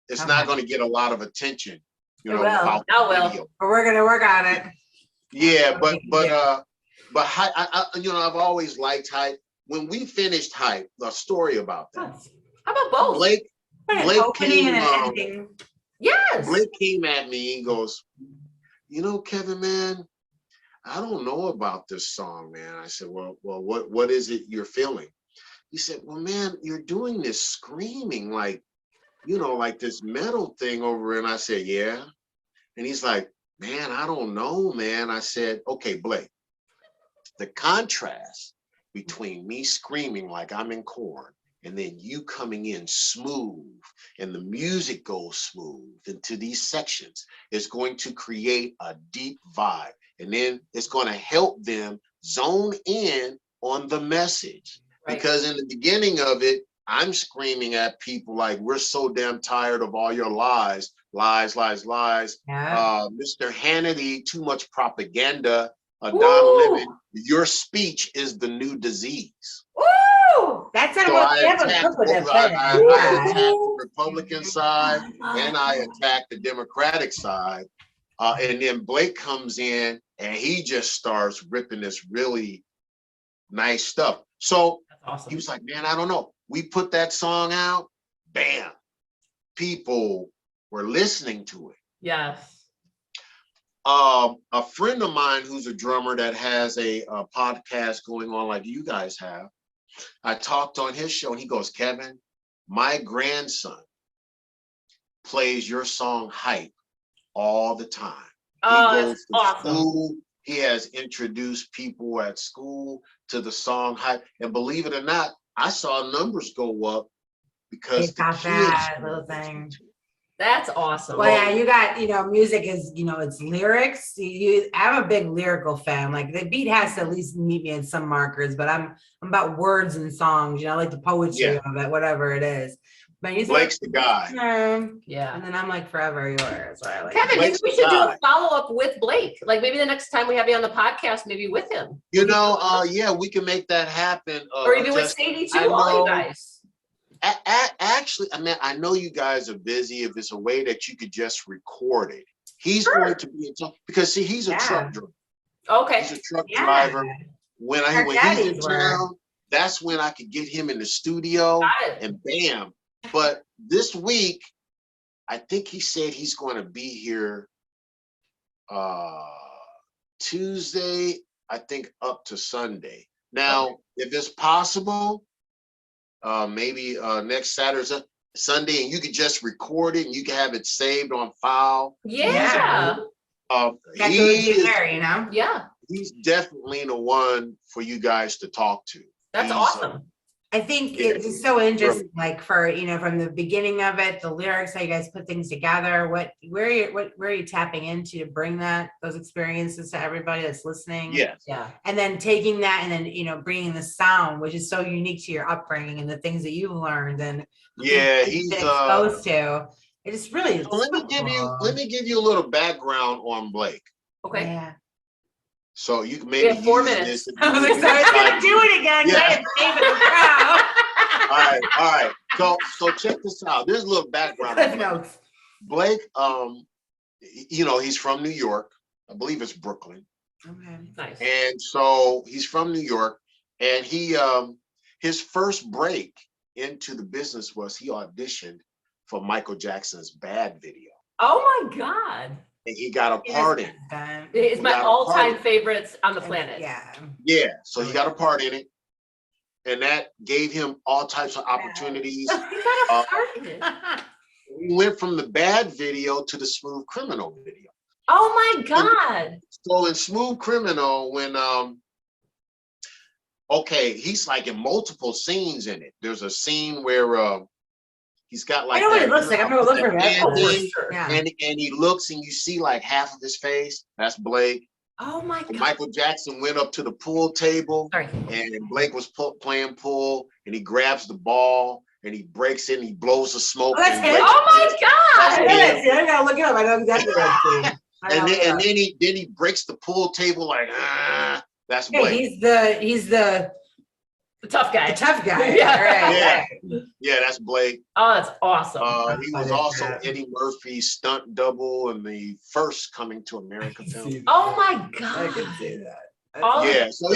It's not going to get a lot of attention. You know, but we're gonna work on it. Yeah, but you know, I've always liked hype. When we finished hype, a story about that. How about both? Blake came. Yes. Blake came at me and goes, you know, Kevin, man, I don't know about this song, man. I said, well, what is it you're feeling? He said, well, man, you're doing this screaming like, you know, like this metal thing over. And I said, yeah. And he's like, man, I don't know, man. I said, okay, Blake, the contrast between me screaming like I'm in Korn and then you coming in smooth and the music goes smooth into these sections is going to create a deep vibe. And then it's going to help them zone in on the message. Right. Because in the beginning of it, I'm screaming at people like, we're so damn tired of all your lies. Yeah. Mr. Hannity, too much propaganda. Don Lemon, your speech is the new disease. Ooh, that's not what I attacked the Republican side and I attacked the Democratic side. And then Blake comes in and he just starts ripping this really nice stuff. So he was like, man, I don't know. We put that song out, bam, people were listening to it. Yes. A friend of mine who's a drummer that has a podcast going on like you guys have, I talked on his show and he goes, Kevin, my grandson plays your song Hype all the time. He goes to school. He has introduced people at school to the song Hype. And believe it or not, I saw numbers go up because the kids that little thing. That's awesome. Well, yeah, you got, music is, it's lyrics. I'm a big lyrical fan. Like the beat has to at least meet me in some markers, but I'm about words and songs, like the poetry of it, whatever it is. But Blake's the guy. Yeah. And then I'm like forever yours. Like. Kevin, maybe we should do a follow-up with Blake. Like maybe the next time we have you on the podcast, maybe with him. Yeah, we can make that happen. Or even with Sadie too, all you guys. Actually, I mean, I know you guys are busy. If it's a way that you could just record it, he's going to be in touch because see, he's a truck driver. Okay. He's a truck driver. When he's in town, that's when I could get him in the studio and bam. But this week, I think he said he's going to be here Tuesday, I think up to Sunday. Now, if it's possible, maybe next Saturday, Sunday, and you could just record it and you can have it saved on file. Yeah. He's definitely the one for you guys to talk to. That's awesome. I think it's so interesting, like for, from the beginning of it, the lyrics, how you guys put things together, where are you tapping into to bring those experiences to everybody that's listening? Yeah. And then taking that and then, bringing the sound, which is so unique to your upbringing and the things that you've learned and he's exposed to. It just really. So let me give you a little background on Blake. Okay. Yeah. So you can maybe 4 minutes. I was gonna do it again. All right. So check this out. There's a little background. Blake, he's from New York. I believe it's Brooklyn. Okay. Nice. And so he's from New York, and he his first break into the business was he auditioned for Michael Jackson's Bad video. Oh my God. And he got a part in it. It's my all-time favorites on the planet. Yeah. So he got a part in it. And that gave him all types of opportunities. He got a part in it. We went from the Bad video to the Smooth Criminal video. Oh my God. So in Smooth Criminal, when he's like in multiple scenes in it. There's a scene where he's got like I know what it looks like. I'm gonna look for that. And he looks and you see like half of his face. That's Blake. Oh my God. Michael Jackson went up to the pool table and Blake was playing pool and he grabs the ball and he breaks it and he blows the smoke. Oh my God. I gotta look it up. I know exactly what I'm and then he breaks the pool table like that's Blake. He's the tough guy. The tough guy. Yeah, that's Blake. Oh, that's awesome. He was also Eddie Murphy's stunt double in the first Coming to America film. Oh my God. I can see that. So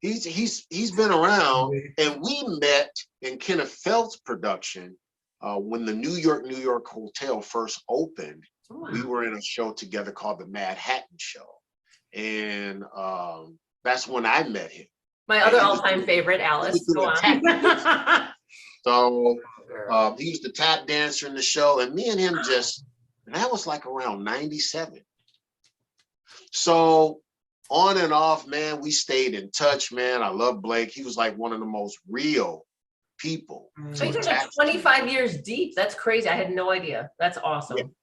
he's been around, and we met in Kenneth Felt's production when the New York Hotel first opened. Wow. We were in a show together called the Manhattan Show, and that's when I met him. My other all-time favorite, Alice. Go on. So he was the tap dancer in the show, and me and him and that was like around 97. So on and off, man, we stayed in touch, man. I love Blake. He was like one of the most real people. So you guys are 25 years deep. That's crazy. I had no idea. That's awesome.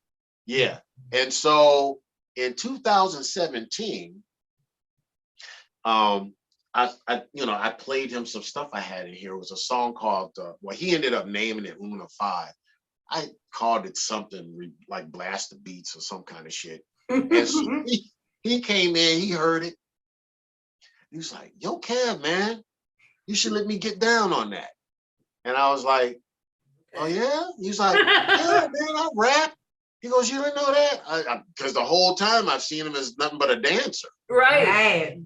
Yeah. And so in 2017, I played him some stuff I had in here. It was a song called, he ended up naming it Una 5. I called it something like Blast the Beats or some kind of shit. And so he came in, he heard it. He was like, yo, Kev, man, you should let me get down on that. And I was like, oh yeah? He's like, yeah, man, I rap. He goes, you didn't know that? Because the whole time I've seen him as nothing but a dancer. Right.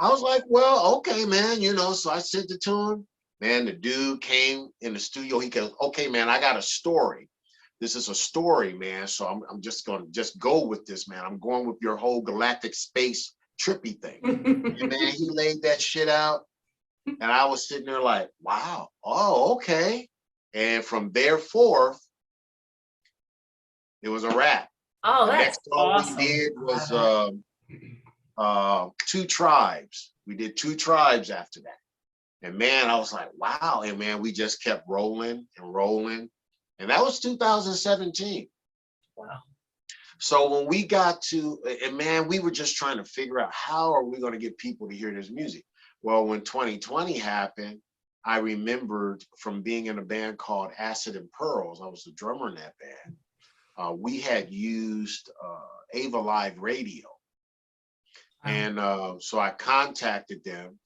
I was like, well, okay, man, so I sent it to him. Man, the dude came in the studio. He goes, okay, man, I got a story. This is a story, man. So I'm just going to go with this, man. I'm going with your whole galactic space trippy thing. And man, he laid that shit out. And I was sitting there like, wow, oh, okay. And from there forth, it was a wrap. Oh, The that's next song awesome. we did was 2 Tribes. We did 2 Tribes after that. And man, I was like, wow. And man, we just kept rolling and rolling. And that was 2017. Wow. So when we got to, and man, we were just trying to figure out how are we going to get people to hear this music? Well, when 2020 happened, I remembered from being in a band called Acid and Pearls. I was the drummer in that band. We had used Ava Live Radio. And so I contacted them,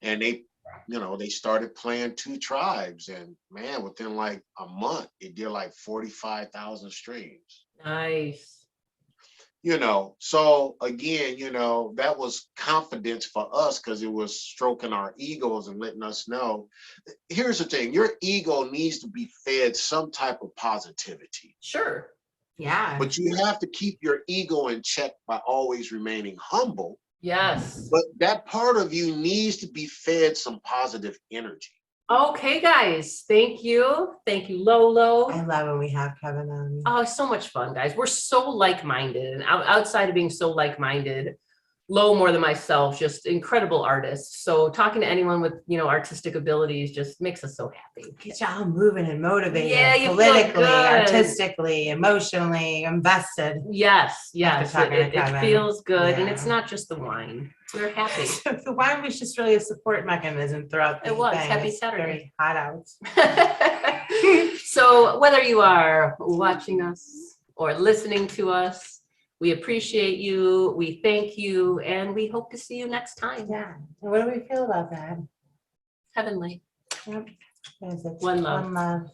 and they, they started playing 2 Tribes, and man, within like a month, it did like 45,000 streams. Nice. So again, that was confidence for us because it was stroking our egos and letting us know. Here's the thing, your ego needs to be fed some type of positivity. Sure. Yeah. But you have to keep your ego in check by always remaining humble. Yes. But that part of you needs to be fed some positive energy. Okay, guys. Thank you. Thank you, Lolo. I love when we have Kevin on. Oh, so much fun, guys. We're so like-minded. And outside of being so like-minded, Lo more than myself, just incredible artists. So talking to anyone with, artistic abilities just makes us so happy. Get y'all moving and motivated. Yeah, you feel politically, good. artistically, emotionally invested. Yes. After talking to It Kevin. feels good. And Yeah. it's not just the wine. We're happy. The wine was just really a support mechanism throughout the It was. thing. Happy It's Saturday. Very hot out. So whether you are watching us or listening to us, we appreciate you, we thank you, and we hope to see you next time. Yeah. And what do we feel about that? Heavenly. Yep. What is it? One love. One love.